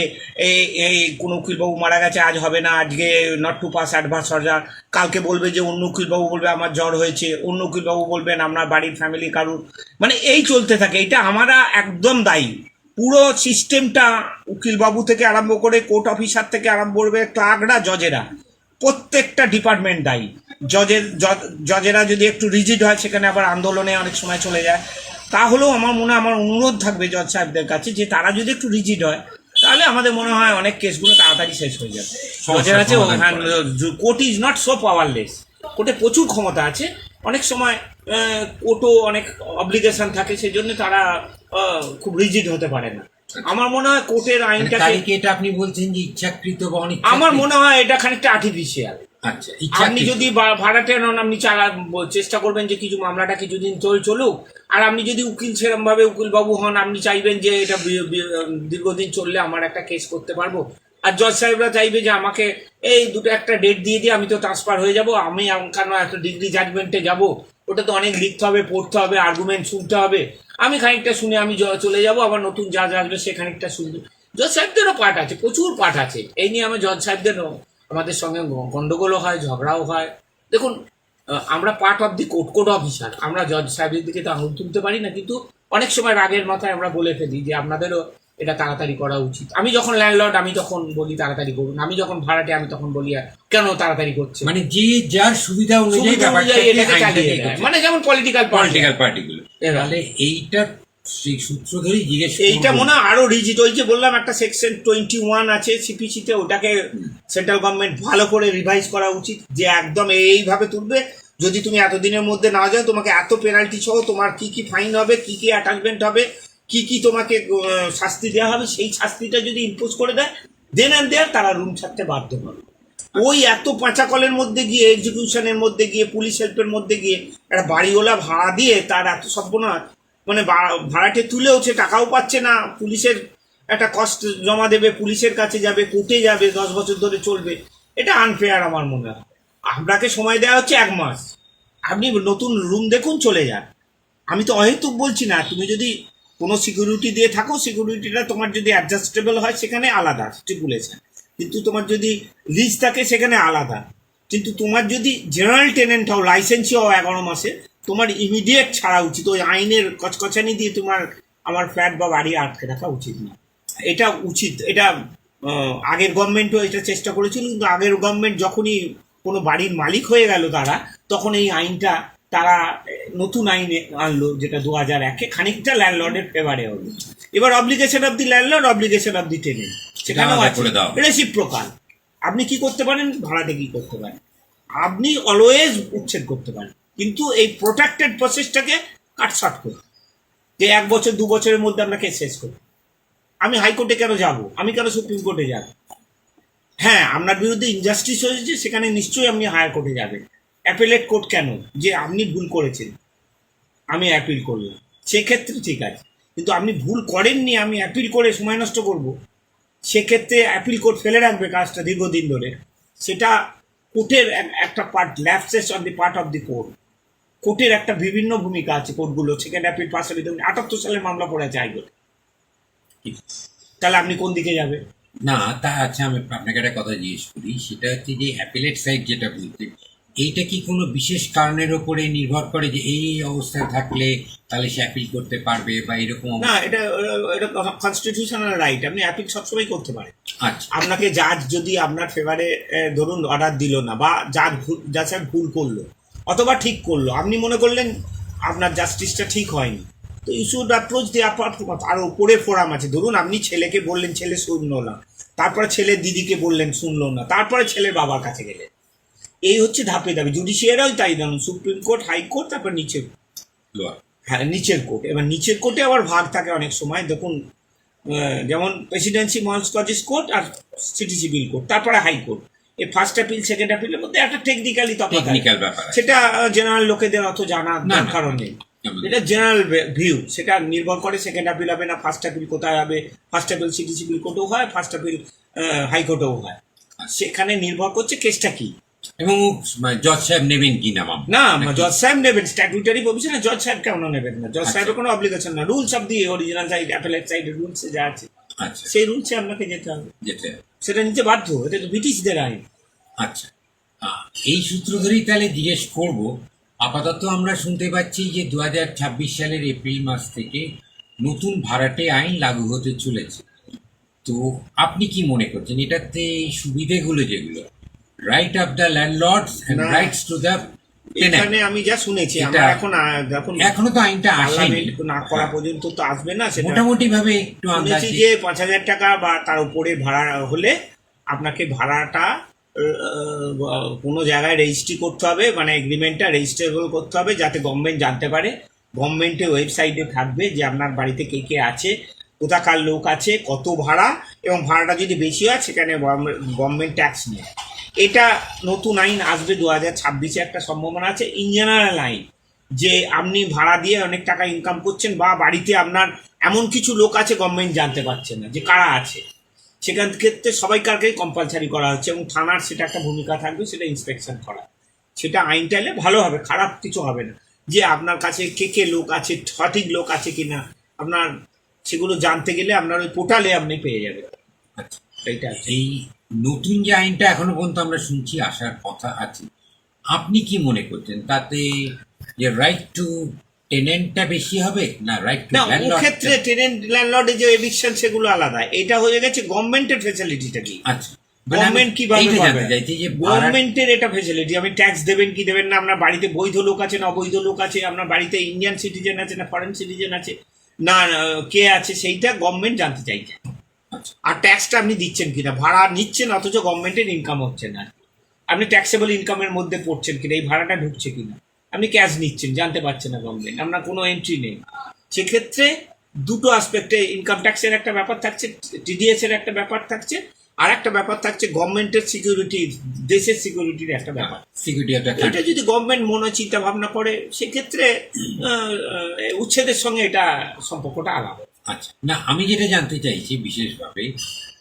এই কোনো উকিলবাবু মারা গেছে, আজ হবে না, আজকে not to pass advance order. কালকে বলবে যে অন্য উকিলবাবু বলবে আমার জ্বর হয়েছে, অন্য উকিলবাবু বলবেন আপনার বাড়ির ফ্যামিলি কারুর, মানে এই চলতে থাকে। এটা আমরা একদম দায়ী। পুরো সিস্টেমটা উকিলবাবু থেকে আরম্ভ করে কোর্ট অফিসার থেকে আরম্ভ করবে, ক্লার্করা, জজেরা, প্রত্যেকটা ডিপার্টমেন্ট দায়ী। জজেরা যদি একটু রিজিড হয়, সেখানে আবার আন্দোলনে অনেক সময় চলে যায়। তাহলেও আমার অনুরোধ থাকবে জজ সাহেবদের কাছে যে তারা যদি একটু রিজিড হয়, তাহলে আমাদের মনে হয় অনেক কেসগুলো তাড়াতাড়ি শেষ হয়ে যাবে। জজের আছে, court is not so powerless, কোর্টে প্রচুর ক্ষমতা আছে। অনেক সময় কোর্টও অনেক অব্লিগেশন থাকে, সেই জন্য তারা খুব রিজিড হতে পারে না। আমার মনে হয় কোর্টের আইনটাকে, এটা আপনি বলছেন যে ইচ্ছাকৃত বা অনিচ্ছাকৃত, আমার মনে হয় এটা খানিকটা আর্টিফিশিয়াল। আচ্ছা, আপনি যদি ভাড়াটে নন, আপনি চেষ্টা করবেন যে কিছু মামলাটা কিছুদিন চলুক। আর আপনি যদি উকিল সেরকম ভাবে উকিলবাবু হন, আপনি চাইবেন যে এটা দীর্ঘদিন চললে আমার একটা কেস করতে পারবো, আর জজ সাহেবরা চাইবে যে আমাকে এই দুটো একটা ডেট দিয়ে দিয়ে আমি তো ট্রান্সফার হয়ে যাব, আমি কেন একটা ডিগ্রি জাজমেন্টে যাব, ওটা তো অনেক লিখতে হবে, পড়তে হবে, আর্গুমেন্ট শুনতে হবে, আমি খানিকটা শুনে আমি চলে যাব, আবার নতুন জাজ আসবে সে খানিকটা শুনবে। জজ সাহেবদেরও পাঠ আছে, প্রচুর পাঠ আছে এই নিয়ে। আমার জজ সাহেবদেরও আমাদের সঙ্গে গন্ডগোলও হয়, ঝগড়াও হয়। দেখুন, আমরা part of the court officer, আমরা জজ সাহেবের দিকে তো আঙুল তুলতে পারি না, কিন্তু অনেক সময় রাগের মাথায় আমরা বলে ফেলি যে আপনাদেরও এটা তাড়াতাড়ি করা উচিত। আমি যখন ল্যান্ডলর্ড আমি তখন বলি তাড়াতাড়ি করুন, আমি যখন ভাড়াটে আমি তখন বলি কেন তাড়াতাড়ি করছে, মানে যে যার সুবিধা অনুযায়ী এটাকে চালিয়ে দেয়, মানে যেমন পলিটিক্যাল পার্টিগুলো। তাহলে এইটা সেই সূত্র ধরেই জিজ্ঞেস এইটা মনে হয় আরো রিজিড। ওই যে বললাম একটা সেকশন 21 আছে সিপিসিতে, ওটাকে সেন্ট্রাল গভর্নমেন্ট ভালো করে রিভাইজ করা উচিত, যে একদম এইভাবে তুলবে, যদি তুমি এতদিনের মধ্যে না যাও তোমাকে এত পেনাল্টি সহ তোমার কি কি ফাইন হবে, কি কি অ্যাটাচমেন্ট হবে, কি কি তোমাকে শাস্তি দেওয়া হবে, সেই শাস্তিটা যদি ইম্পোজ করে দেয় দেন অ্যান্ড দেয়ার তারা রুম ছাড়তে বাধ্য হবে। ওই এত পাঁচাকলের মধ্যে গিয়ে, এক্সিকিউশনের মধ্যে গিয়ে, পুলিশ হেল্পের মধ্যে গিয়ে একটা বাড়িওয়ালা ভাড়া দিয়ে তার এত সর্বনাশ, মানে ভাড়াটে তুলেও সে টাকাও পাচ্ছে না, পুলিশের একটা কস্ট জমা দেবে, পুলিশের কাছে যাবে, কোর্টে যাবে, 10 বছর ধরে চলবে। এটা আনফেয়ার আমার মনে হয়। আপনাকে সময় দেওয়া হচ্ছে 1 মাস, আপনি নতুন রুম দেখুন চলে যান। আমি তো অহেতুক বলছি না, তুমি যদি কোনো সিকিউরিটি দিয়ে থাকো, সিকিউরিটিটা তোমার যদি অ্যাডজাস্টেবল হয় সেখানে আলাদা স্টিপুলেশন, কিন্তু তোমার যদি লিজ থাকে সেখানে আলাদা। কিন্তু তোমার যদি জেনারেল টেনেন্ট হও, লাইসেন্সই হও 11 মাসে, তোমার ইমিডিয়েট ছাড়া উচিত। ওই আইনের কচকচানি দিয়ে তোমার আমার ফ্ল্যাট বা বাড়ি আটকে রাখা উচিত না। এটা উচিত, এটা আগের গভর্নমেন্টও এটা চেষ্টা করেছিল, কিন্তু আগের গভর্নমেন্ট যখনই কোনো বাড়ির মালিক হয়ে গেল তারা, তখন এই আইনটা তারা নতুন আইনে আনলো, যেটা 2001-এ খানিকটা ল্যান্ডলর্ডের ফেভারে হলো। এবার obligation of the landlord, obligation of the tenant, সেখানেও আছে রেসিপ্রোকাল। আপনি কি করতে পারেন, ভাড়াটে কি করতে পারেন, আপনি অলওয়েজ উচ্ছেদ করতে পারেন, কিন্তু এই প্রোটেক্টেড প্রসেসটাকে কাটছাট করতে, যে 1 বছর 2 বছরের মধ্যে আপনাকে শেষ করতে। আমি হাইকোর্টে কেন যাব, আমি কেন সুপ্রিম কোর্টে যাব? হ্যাঁ, আপনার বিরুদ্ধে ইনজাস্টিস হয়েছে, সেখানে নিশ্চয়ই আপনি হায়ার কোর্টে যাবেন। অ্যাপেলেট কোর্ট কেন, যে আপনি ভুল করেছেন আমি অ্যাপিল করলাম, সেক্ষেত্রে ঠিক আছে। কিন্তু আপনি ভুল করেননি, আমি অ্যাপিল করে সময় নষ্ট করব, সেক্ষেত্রে অ্যাপিল কোর্ট ফেলে রাখবে কাজটা দীর্ঘদিন ধরে। সেটা কোর্টের একটা part, lapses on the part of the court. কোর্টের একটা বিভিন্ন ভূমিকা আছে কোর্টগুলো। সেকেন্ড অ্যাপিল পাস হলে 78 সালের মামলা পড়ে আছে হাইকোর্টে, তাহলে আপনি কোন দিকে যাবেন? না, তা আচ্ছা, আমি আপনাকে একটা কথা জিজ্ঞেস করি, সেটা হচ্ছে যে অ্যাপিলেট সাইড যেটা বলতে, এইটা কি কোনো বিশেষ কারণের ওপরে নির্ভর করে যে এই অবস্থায় থাকলে তাহলে সে অ্যাপিল করতে পারবে বা এরকম? না, এটা এটা কনস্টিটিউশনাল রাইট, আপনি অ্যাপিল সবসময় করতে পারেন। আচ্ছা, আপনাকে জাজ যদি আপনার ফেভারে ধরুন অর্ডার দিল না, বা জাজ ভুল করলো অথবা ঠিক করলো, আপনি মনে করলেন আপনার জাস্টিসটা ঠিক হয়নি, তো ইউ শুড অ্যাপ্রোচ দি আপার। আর উপরে ফোরাম আছে, ধরুন আপনি ছেলেকে বললেন, ছেলে শুনলো না, তারপরে ছেলের দিদিকে বললেন, শুনলো না, তারপরে ছেলের বাবার কাছে গেলেন। এই হচ্ছে ধাপে ধাপে। জুডিশিয়ারিও তাই, ধরুন সুপ্রিম কোর্ট, হাইকোর্ট, তারপর নিচের, হ্যাঁ নিচের কোর্ট। এবার নিচের কোর্টে আবার ভাগ থাকে অনেক সময়, দেখুন যেমন প্রেসিডেন্সি মল স্কটিশ কোর্ট আর সিটি সিভিল কোর্ট, তারপরে হাইকোর্ট। এই ফার্স্ট অ্যাপিল সেকেন্ড অ্যাপিলের মধ্যে একটা টেকনিক্যালি তফাৎ আছে, সেটা জেনারেল লোকেদের অত জানা দরকার নেই। এটা জেনারেল ভিউ, সেটা নির্ভর করে সেকেন্ড অ্যাপিল হবে না ফার্স্ট অ্যাপিল কোথায় হবে। ফার্স্ট অ্যাপিল সিটি সিভিল কোর্টেও হয়, ফার্স্ট অ্যাপিল হাইকোর্টেও হয়, সেখানে নির্ভর করছে কেসটা কি এবং জজ সাহেব নেবেন কি না। না, জজ সাহেব নেবেন, স্ট্যাটুটারি প্রভিশনে জজ সাহেব কেন নেবেন না? জজ সাহেবের কোনো অব্লিগেশন না, rules of the original side, appellate সাইডের রুলসে যা আছে সেই রুলসে আপনাকে যেতে হবে, সেটা নিতে বাধ্য। এটা তো ব্রিটিশদের আইন। আচ্ছা, এই সূত্র ধরেই তাহলে জিজ্ঞেস করব, আপাতত আমরা শুনতে পাচ্ছি যে 2026 সালের এপ্রিল মাস থেকে নতুন ভাড়াটে আইন লাগু হতে চলেছে। তো আপনি কি মনে করছেন এটাতে সুবিধেগুলো যেগুলো, right of the landlords and rights to the এখানে আমি যা শুনেছি, আমরা এখনো তো আইনটা আসেনি, না করা পর্যন্ত তো আসবে না। সেটা মোটামুটি ভাবে একটু শুনেছি যে 5,000 টাকা বা তার উপরে ভাড়া হলে আপনাকে ভাড়াটা কোনো জায়গায় রেজিস্ট্রি করতে হবে, মানে এগ্রিমেন্টটা রেজিস্ট্রেবল করতে হবে, যাতে গভর্নমেন্ট জানতে পারে। গভর্নমেন্টের ওয়েবসাইটে থাকবে যে আপনার বাড়িতে কে কে আছে, কোথাকার লোক আছে, কত ভাড়া, এবং ভাড়াটা যদি বেশি হয় সেখানে গভর্নমেন্ট ট্যাক্স নেয়। এটা নতুন আইন আসবে 2026-এ, একটা সম্ভাবনা আছে। ইন জেনারেল আইন, যে আপনি ভাড়া দিয়ে অনেক টাকা ইনকাম করছেন, বা বাড়িতে আপনার এমন কিছু লোক আছে গভর্নমেন্ট জানতে পারছে না যে কারা আছে, সেখান ক্ষেত্রে সবাইকারকেই কম্পালসারি করা হচ্ছে এবং থানার সেটা একটা ভূমিকা থাকবে, সেটা ইন্সপেকশন করা। সেটা আইনটা এলে ভালো হবে, খারাপ কিছু হবে না। যে আপনার কাছে কে কে লোক আছে, সঠিক লোক আছে কিনা আপনার সেগুলো জানতে গেলে আপনার ওই পোর্টালে আপনি পেয়ে যাবেন। আচ্ছা, এইটা আছে। এই নতুন যে আইনটা এখনো পর্যন্ত আমরা শুনছি আসার কথা আছে, আপনি কি মনে করছেন তাতে যে রাইট টু টেনেন্টটা বেশি হবে না রাইট টু না, ও ল্যান্ডলর্ড? ক্ষেত্রে টেনেন্ট ল্যান্ডলর্ডের যে এভিকশন সেগুলো আলাদা, এটা হয়ে গেছে গভর্নমেন্টের ফেসিলিটিটা কি, আচ্ছা, মানে আমি গভর্নমেন্ট কিভাবে এইটা পাবে? জানতে চাইছি যে গভর্নমেন্টের এটা ফেসিলিটি, আমি ট্যাক্স দেবেন কি দেবেন না, আপনার বাড়িতে বৈধ লোক আছে না অবৈধ লোক আছে, আপনার বাড়িতে ইন্ডিয়ান সিটিজেন আছে না ফরেন সিটিজেন আছে না কে আছে, সেইটা গভর্নমেন্ট জানতে চাইছে। আচ্ছা, আর ট্যাক্সটা আপনি দিচ্ছেন কিনা, ভাড়া নিচ্ছেন অথচ গভর্নমেন্টের ইনকাম হচ্ছে না, আপনি ট্যাক্সেবল ইনকামের মধ্যে পড়ছেন কিনা, এই ভাড়াটা ঢুকছে কিনা, আপনি ক্যাশ নিচ্ছেন জানতে পারছেন না গভর্নমেন্ট, আপনার কোনো এন্ট্রি নেই। সেক্ষেত্রে দুটো আসপেক্টে ইনকাম ট্যাক্সের একটা ব্যাপার থাকছে, টিডিএস এর একটা ব্যাপার থাকছে, আর একটা ব্যাপার থাকছে গভর্নমেন্টের সিকিউরিটি, দেশের সিকিউরিটির একটা ব্যাপার। সিকিউরিটি একটা এটা যদি গভর্নমেন্ট মনে চিন্তা ভাবনা করে সেক্ষেত্রে উচ্ছেদের সঙ্গে এটা সম্পর্কটা আলাদা। আচ্ছা, না আমি যেটা জানতে চাইছি বিশেষভাবে,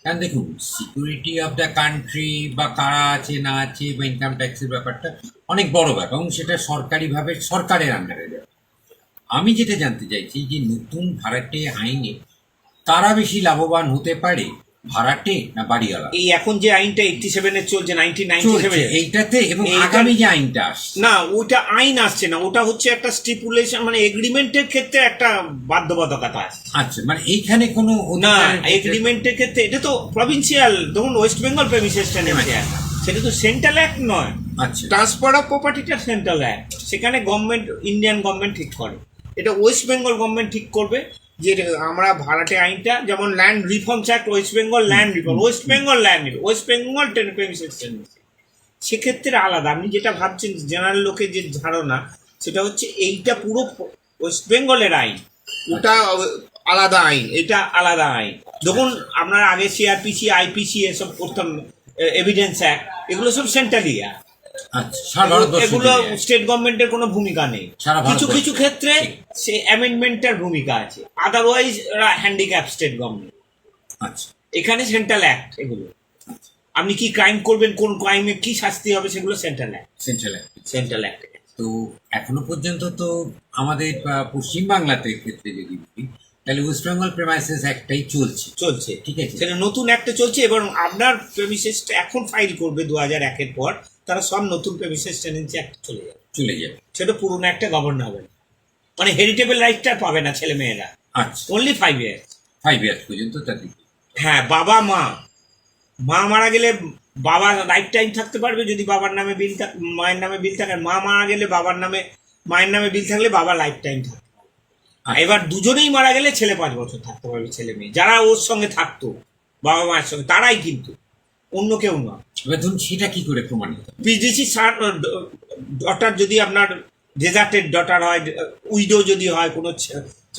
কারণ দেখুন সিকিউরিটি অফ দ্য কান্ট্রি বা কারা আছে না আছে বা ইনকাম ট্যাক্সের ব্যাপারটা অনেক বড় ব্যাপার এবং সেটা সরকারিভাবে সরকারের আন্ডারে যাবে। আমি যেটা জানতে চাইছি যে নতুন ভাড়াটে আইনে তারা বেশি লাভবান হতে পারে, ভাড়াটে না বাড়িওয়ালা? এই এখন যে আইনটা 87 এর চলছে, 1997 চলছে এইটাতে, এবং এইটা- আগামী যে আইনটা আসছে না ওটা আইন আসছে না, ওটা হচ্ছে একটা স্টিপুলেশন, মানে এগ্রিমেন্টের ক্ষেত্রে একটা বাধ্যবাধকতা আছে। আচ্ছা, মানে এইখানে কোনো না, অধিকারের ক্ষেত্রে- এগ্রিমেন্টের ক্ষেত্রে এটা তো প্রভিন্সিয়াল, ধরুন West Bengal premises tenancy act, সেটা তো সেন্ট্রাল অ্যাক্ট নয়। আচ্ছা, ট্রান্সফার অফ প্রপার্টিটা সেন্ট্রাল অ্যাক্ট, সেখানে গভর্নমেন্ট, ইন্ডিয়ান গভর্নমেন্ট ঠিক করে, এটা ওয়েস্ট বেঙ্গল গভর্নমেন্ট ঠিক করবে যে আমরা ভাড়াটে আইনটা, যেমন land reforms act, West Bengal land reform, West Bengal land, West Bengal premises tenancy, সেক্ষেত্রে আলাদা। আপনি যেটা ভাবছেন জেনারেল লোকের যে ধারণা, সেটা হচ্ছে এইটা পুরো ওয়েস্ট বেঙ্গলের আইন, ওটা আলাদা আইন, এটা আলাদা আইন। দেখুন আপনার আগে সিআরপিসি, আইপিসি এসব করতাম, এভিডেন্স অ্যাক্ট, এগুলো সব সেন্ট্রালি অ্যাক্ট, আচ্ছা, সারা ভারতবর্ষে এগুলো দিয়ে আছে। স্টেট গভর্নমেন্টের কোনো ভূমিকা নেই। সারা কিছু ভারতবর্ষে। কিছু ক্ষেত্রে সে অ্যামেন্ডমেন্টের ভূমিকা আছে, আদারওয়াইজ হ্যান্ডিক্যাপ স্টেট গভর্নমেন্ট। আচ্ছা, এখানে সেন্ট্রাল অ্যাক্ট, এগুলো আপনি কি ক্রাইম করবেন, কোন ক্রাইমে কি শাস্তি হবে, সেগুলো central act, central. Central act. তো এখনো পর্যন্ত তো আমাদের পশ্চিমবাংলাতে ক্ষেত্রে যদি বলি, তাহলে ওয়েস্ট বেঙ্গল প্রেমাইসেস একটাই চলছে। চলছে, ঠিক আছে। সেটা নতুন একটা চলছে, এবং আপনার প্রেমিসেসটা এখন ফাইল করবে 2001-এর পর, তারা সব নতুন প্রেমিসেস টেনেন্সি অ্যাক্ট চলে যাবে, চলে যাবে। সেটা পুরোনো একটা গভর্ন হবে না। মানে হেরিটেবল রাইটটা পাবে না ছেলে মেয়েরা, আচ্ছা, অনলি 5 ইয়ার্স। 5 ইয়ার্স পর্যন্ত তাদের। হ্যাঁ, বাবা মা, মা মারা গেলে বাবা লাইফ টাইম থাকতে পারবে যদি বাবার নামে বিল, মায়ের নামে বিল থাকে। মা মারা গেলে বাবার নামে, মায়ের নামে বিল থাকলে বাবা লাইফ টাইম থাকতে পারবে। এবার দুজনেই মারা গেলে ছেলে 5 বছর থাকতে পারবে, ছেলে মেয়ে যারা ওর সঙ্গে থাকতো বাবা মায়ের সঙ্গে, তারাই, কিন্তু অন্য কেউ নয়। এবার ধরুন সেটা কি করে প্রমাণিত? পিজিসি ডটার যদি আপনার ডেজার্টেড ডটার হয়, উইডো যদি হয়, কোনো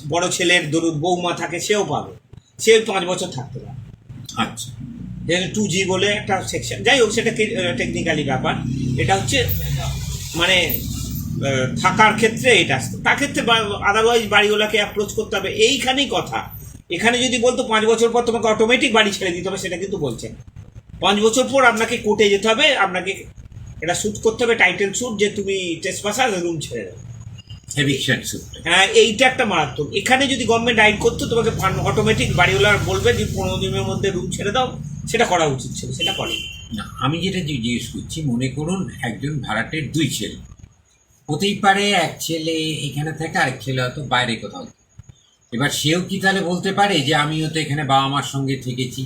বড় ছেলের ধরুন বৌমা থাকে, সেও পাবে, সে 5 বছর থাকতে পারে। আচ্ছা, 2G বলে একটা সেকশন, যাই হোক সেটা টেকনিক্যালি ব্যাপার। এটা হচ্ছে মানে থাকার ক্ষেত্রে এটা, তার ক্ষেত্রে আদারওয়াইজ বাড়িওয়ালাকে অ্যাপ্রোচ করতে হবে, এইখানেই কথা। এখানে যদি বলতো 5 বছর পর তোমাকে অটোমেটিক বাড়ি ছেড়ে দিতে হবে, সেটা কিন্তু বলছে না। 5 বছর পর আপনাকে কোর্টে যেতে হবে, আপনাকে এটা শুট করতে হবে, টাইটেল শুট, যে তুমি ট্রেসপাসার, রুম ছেড়ে দাও। Eviction suit. হ্যাঁ, এইটা একটা মারাত্মক। এখানে যদি গভর্নমেন্ট আইন করতো, তোমাকে অটোমেটিক বাড়িওয়ালা বলবে যে 15 দিনের মধ্যে রুম ছেড়ে দাও, সেটা করা উচিত ছিল, সেটা করে। না, আমি যেটা জিজ্ঞেস করছি, মনে করুন একজন ভাড়াটের 2 ছেলে, হতেই পারে এক ছেলে এখানে থাকে, আরেক ছেলে হয়তো বাইরে কোথাও। এবার সেও কি তাহলে বলতে পারে যে আমিও তো এখানে বাবা মার সঙ্গে থেকেছি?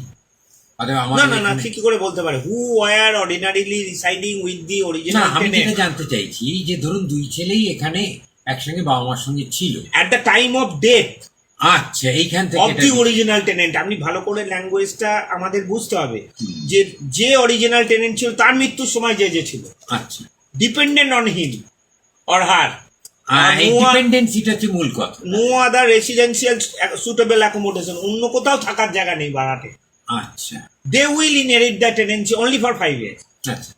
অথবা না আমাদের না না, এখানে- ঠিক করে বলতে পারে who were ordinarily residing with the না, অরিজিনাল আমি টেনেন্ট যেটা জানতে চাইছি যে ধরুন 2 ছেলেই এখানে একসঙ্গে বাবা মার সঙ্গে ছিল। At the time of death আচ্ছা, এইখান থেকে অফ এটা দি কি- অরিজিনাল টেনেন্ট। আপনি ভালো করে ল্যাঙ্গুয়েজটা আমাদের বুঝতে হবে, যে যে অরিজিনাল টেনেন্ট ছিল তার মৃত্যুর সময় যে যে ছিল, আচ্ছা, dependent on him or her, এই ডিপেন্ডেন্সিটা হচ্ছে মূল কথা। No other residential suitable accommodation, অন্য কোথাও থাকার জায়গা নেই ভাড়াটে। আচ্ছা, they will inherit the tenancy only for 5 years। আচ্ছা,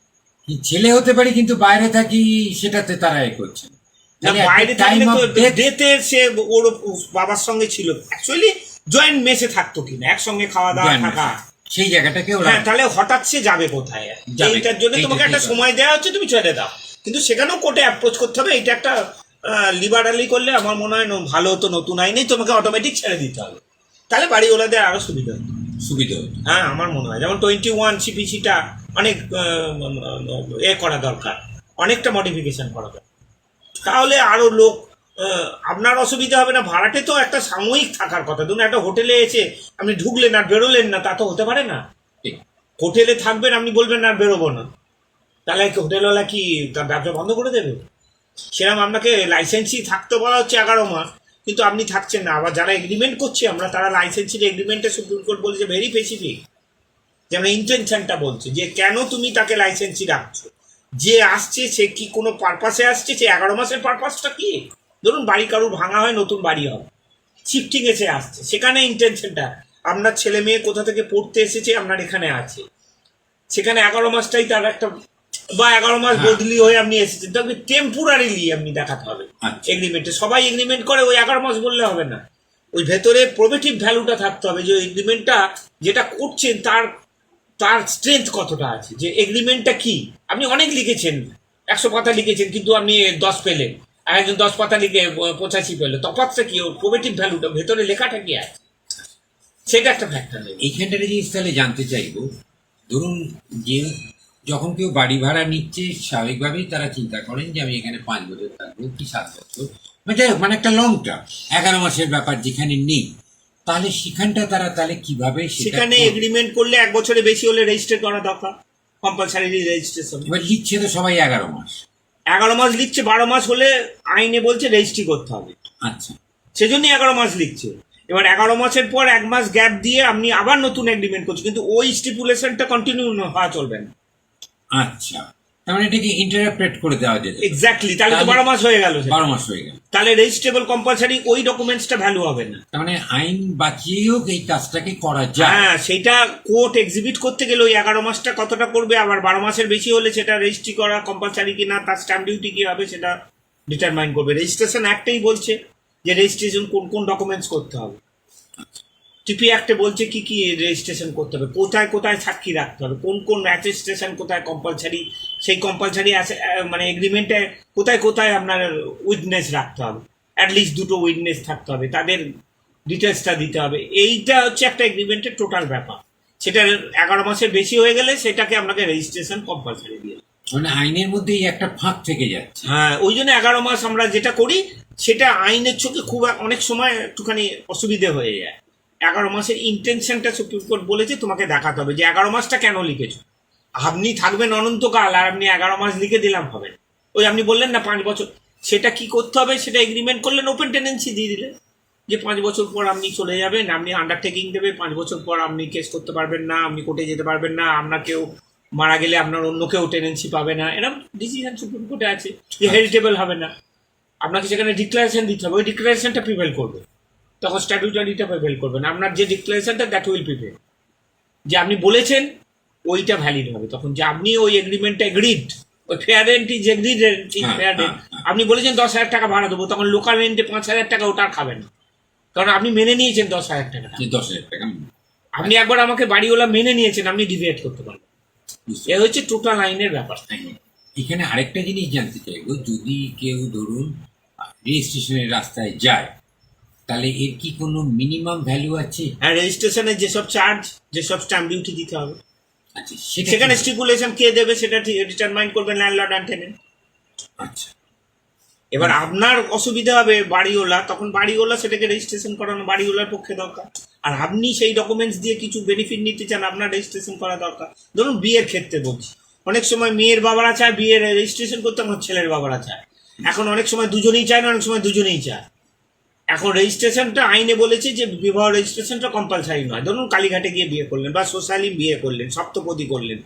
কি ছেলে হতে পারে কিন্তু বাইরে থাকি, সেটাতে তারা এ করছে না। না, তাহলে at the বাইরে time থাকলে of তো death- ডেথে সে ওর বাবার সঙ্গে ছিল, অ্যাকচুয়ালি জয়েন্ট মেসে থাকতো কিনা, একসঙ্গে খাওয়া দাওয়া Joint থাকা, সেই জায়গাটাকে ওরা হ্যাঁ, তাহলে হঠাৎ সে যাবে কোথায়? যাবে। এইটার জন্য তোমাকে এইটা একটা ঠিক সময় দেওয়া হচ্ছে, তুমি ছেড়ে দাও। কিন্তু সেখানেও কোর্টে অ্যাপ্রোচ করতে হবে। এটা একটা লিবারালি করলে আমার মনে হয় ভালো হতো। নতুন আইনেই তোমাকে অটোমেটিক ছেড়ে দিতে হবে, তাহলে বাড়িওয়ালাদের আরো সুবিধা হতো। সুবিধা হতো। হ্যাঁ, আমার মনে হয় যেমন 21 সিপিসিটা অনেক করা দরকার, অনেকটা মডিফিকেশন করা দরকার। তাহলে আরো লোক, আপনার অসুবিধা হবে না। ভাড়াটে তো একটা সাময়িক থাকার কথা। ধরুন একটা হোটেলে এসে আপনি ঢুকলেন আর বেরোলেন না, তা তো হতে পারে না। ঠিক। হোটেলে থাকবেন, আপনি বলবেন না আর বেরোবো না, তাহলে হোটেলওয়ালা কি তার ব্যবসা বন্ধ করে দেবে? সেরকম আপনাকে লাইসেন্সই থাকতে বলা হচ্ছে 11 মাস, কিন্তু আপনি থাকছেন না। আবার যারা এগ্রিমেন্ট করছি আমরা, তারা লাইসেন্সির এগ্রিমেন্টে সুপ্রিম কোর্ট বলছে ভেরি স্পেসিফিক, যেমন ইন্টেনশনটা বলছে যে কেন তুমি তাকে লাইসেন্সই রাখছো। যে আসছে সে কি কোনো পারপাসে আসছে? সে 11 মাসের পারপাসটা কি? ধরুন বাড়ি কারুর ভাঙা হয়, নতুন বাড়ি হবে, শিফটিং এসে আসছে, সেখানে ইন্টেনশনটা আপনার ছেলে মেয়ে কোথা থেকে পড়তে এসেছে আপনার এখানে আছে, সেখানে 11 মাসটাই তার একটা, বা 11 মাস বদলি হয়ে আপনি এসেছেন, তবে টেম্পোরারিলি আপনি দেখাতে হবে আচ্ছা। এগ্রিমেন্টে। সবাই এগ্রিমেন্ট করে, ওই 11 মাস বললে হবে না। ওই ভেতরে প্রোবেটিভ ভ্যালুটা থাকতে হবে, যে এগ্রিমেন্টটা যেটা করছেন তার তার স্ট্রেংথ কতটা আছে, যে এগ্রিমেন্টটা কি। আপনি অনেক লিখেছেন, 100 পাতা লিখেছেন, কিন্তু আপনি 10 পেলেন, আর একজন 10 পাতা লিখে 85 পেল। তফাৎটা কি? ওর প্রোবেটিভ ভ্যালুটা, ভেতরে লেখাটা কি আছে, সেটা একটা ফ্যাক্টর নেই। এইখানটাতে জিনিস তাহলে জানতে চাইবো, ধরুন যে যখন কেউ বাড়ি ভাড়া নিচ্ছে, স্বাভাবিকভাবেই তারা চিন্তা করেন যে আমি এখানে 5 বছর থাকবো কি 7 বছর, মানে যাই হোক, মানে একটা লং টার্ম। 11 মাসের ব্যাপার যেখানে নেই, তাহলে সেখানটা তারা তাহলে কিভাবে সেটা সেখানে করবে? এগ্রিমেন্ট করলে 1 বছরে বেশি হলে রেজিস্টার করা দরকার, কম্পালসারি রেজিস্ট্রেশন। এবার লিখছে তো সবাই 11 মাস। 11 মাস লিখছে, 12 মাস হলে আইনে বলছে রেজিস্ট্রি করতে হবে, আচ্ছা। সেজন্যই 11 মাস লিখছে। এবার 11 মাসের পর 1 মাস গ্যাপ দিয়ে আপনি আবার নতুন এগ্রিমেন্ট করছেন, কিন্তু ওই স্টিপুলেশনটা কন্টিনিউ হওয়া চলবে না। আচ্ছা, তার মানে এটাকে ইন্টারপ্রেট করে দেওয়া যেত। এক্স্যাক্টলি, তাহলে তো 12 মাস হয়ে গেল। 12 মাস হয়ে গেল, তাহলে রেজিস্ট্রেবল কম্পালসারি ওই ডকুমেন্টসটা ভ্যালু হবে না। তার মানে আইন বাঁচিয়েও এই কাজটাকে করা যায়। হ্যাঁ, সেটা কোর্ট এক্সিবিট করতে গেলে ওই 11 মাসটা কতটা করবে, আবার 12 মাসের বেশি হলে সেটা রেজিস্ট্রি করা কম্পালসারি কিনা, তার স্ট্যাম্প ডিউটি কি হবে সেটা ডিটারমাইন করবে। রেজিস্ট্রেশন অ্যাক্টেই বলছে যে রেজিস্ট্রেশন কোন কোন ডকুমেন্টস করতে হবে। টিপি অ্যাক্টে বলছে কি কি রেজিস্ট্রেশন করতে হবে, কোথায় কোথায় সাক্ষী রাখতে হবে, কোন কোন অ্যাটেস্টেশন কোথায় কম্পালসারি, সেই কম্পালসারি মানে এগ্রিমেন্টে কোথায় কোথায় আপনার উইটনেস রাখতে হবে, অ্যাটলিস্ট 2টো উইটনেস থাকতে হবে, তাদের ডিটেলসটা দিতে হবে। এইটা হচ্ছে একটা এগ্রিমেন্টের টোটাল ব্যাপার। সেটা 11 মাসের বেশি হয়ে গেলে সেটাকে আপনাকে রেজিস্ট্রেশন কম্পালসারি দিয়ে। মানে আইনের মধ্যেই একটা ফাঁক থেকে যাচ্ছে। হ্যাঁ, ওই জন্য 11 মাস আমরা যেটা করি সেটা আইনের চোখে খুব অনেক সময় একটুখানি অসুবিধে হয়ে যায়। 11 মাসের ইন্টেনশনটা সুপ্রিম কোর্ট বলেছে তোমাকে দেখাতে হবে যে 11 মাসটা কেন লিখেছো। আপনি থাকবেন অনন্তকাল আর আপনি 11 মাস লিখে দিলাম হবে না। ওই আপনি বললেন না 5 বছর, সেটা কি করতে হবে, সেটা এগ্রিমেন্ট করলেন, ওপেন টেন্ডেন্সি দিয়ে দিলেন যে 5 বছর পর আপনি চলে যাবেন, আপনি আন্ডারটেকিং দেবে, 5 বছর পর আপনি কেস করতে পারবেন না, আপনি কোর্টে যেতে পারবেন না, আপনার কেউ মারা গেলে আপনার অন্য কেউ টেনেন্সি পাবে না, এরকম ডিসিশন সুপ্রিম কোর্টে আছে যে হেরিটেবল হবে না। আপনাকে সেখানে ডিক্লারেশন দিতে হবে, ওই ডিক্লারেশনটা প্রিভেল করবে, তখন স্ট্যাটিউটারিটা প্রিভেল করবে না। আপনার যে ডিক্লারেশনটা দ্যাট উইল প্রিভেল, যে আপনি বলেছেন ওইটা ভ্যালিড হবে তখন, যে আপনি ওই এগ্রিমেন্টটা এগ্রিড, ওই fair rent is agreed fair rent, আপনি বলেছেন 10,000 টাকা ভাড়া দেবো, তখন লোকাল রেন্টে 5,000 টাকা ওটা আর খাবেন না, কারণ আপনি মেনে নিয়েছেন 10,000 টাকা। 10,000 টাকা আপনি একবার আমাকে বাড়িওয়ালা মেনে নিয়েছেন, আপনি ডিভিয়েট করতে পারবেন। এ হচ্ছে টোটাল আইনের ব্যাপার। এখানে আরেকটা জিনিস জানতে চাইবো, যদি কেউ ধরুন রেজিস্ট্রেশনের রাস্তায় যায়, তাহলে এর কি কোনো মিনিমাম ভ্যালু আছে? হ্যাঁ, রেজিস্ট্রেশনের যেসব চার্জ, যেসব স্ট্যাম্প ডিউটি দিতে হবে, আচ্ছা, সেখানে স্টিপুলেশন কে দেবে সেটা ডিটারমাইন করবেন ল্যান্ডলর্ড অ্যান্ড টেনেন্ট। আচ্ছা, এবার আপনার অসুবিধা হবে বাড়িওয়ালা, তখন বাড়িওয়ালা সেটাকে রেজিস্ট্রেশন করানো বাড়িওয়ালার পক্ষে দরকার, আর আপনি সেই ডকুমেন্টস দিয়ে কিছু বেনিফিট নিতে চান, আপনার রেজিস্ট্রেশন করা দরকার। ধরুন বিয়ের ক্ষেত্রে বলছি, অনেক সময় মেয়ের বাবারা চায় বিয়ের রেজিস্ট্রেশন করতে, আমার ছেলের বাবারা চায়, এখন অনেক সময় দুজনেই চায় না, অনেক সময় দুজনেই চায়। এখন রেজিস্ট্রেশনটা আইনে বলেছে যে বিবাহ রেজিস্ট্রেশনটা কম্পালসারি নয়। ধরুন কালীঘাটে গিয়ে বিয়ে করলেন বা সোশ্যালি বিয়ে করলেন, সপ্তপদী করলেন,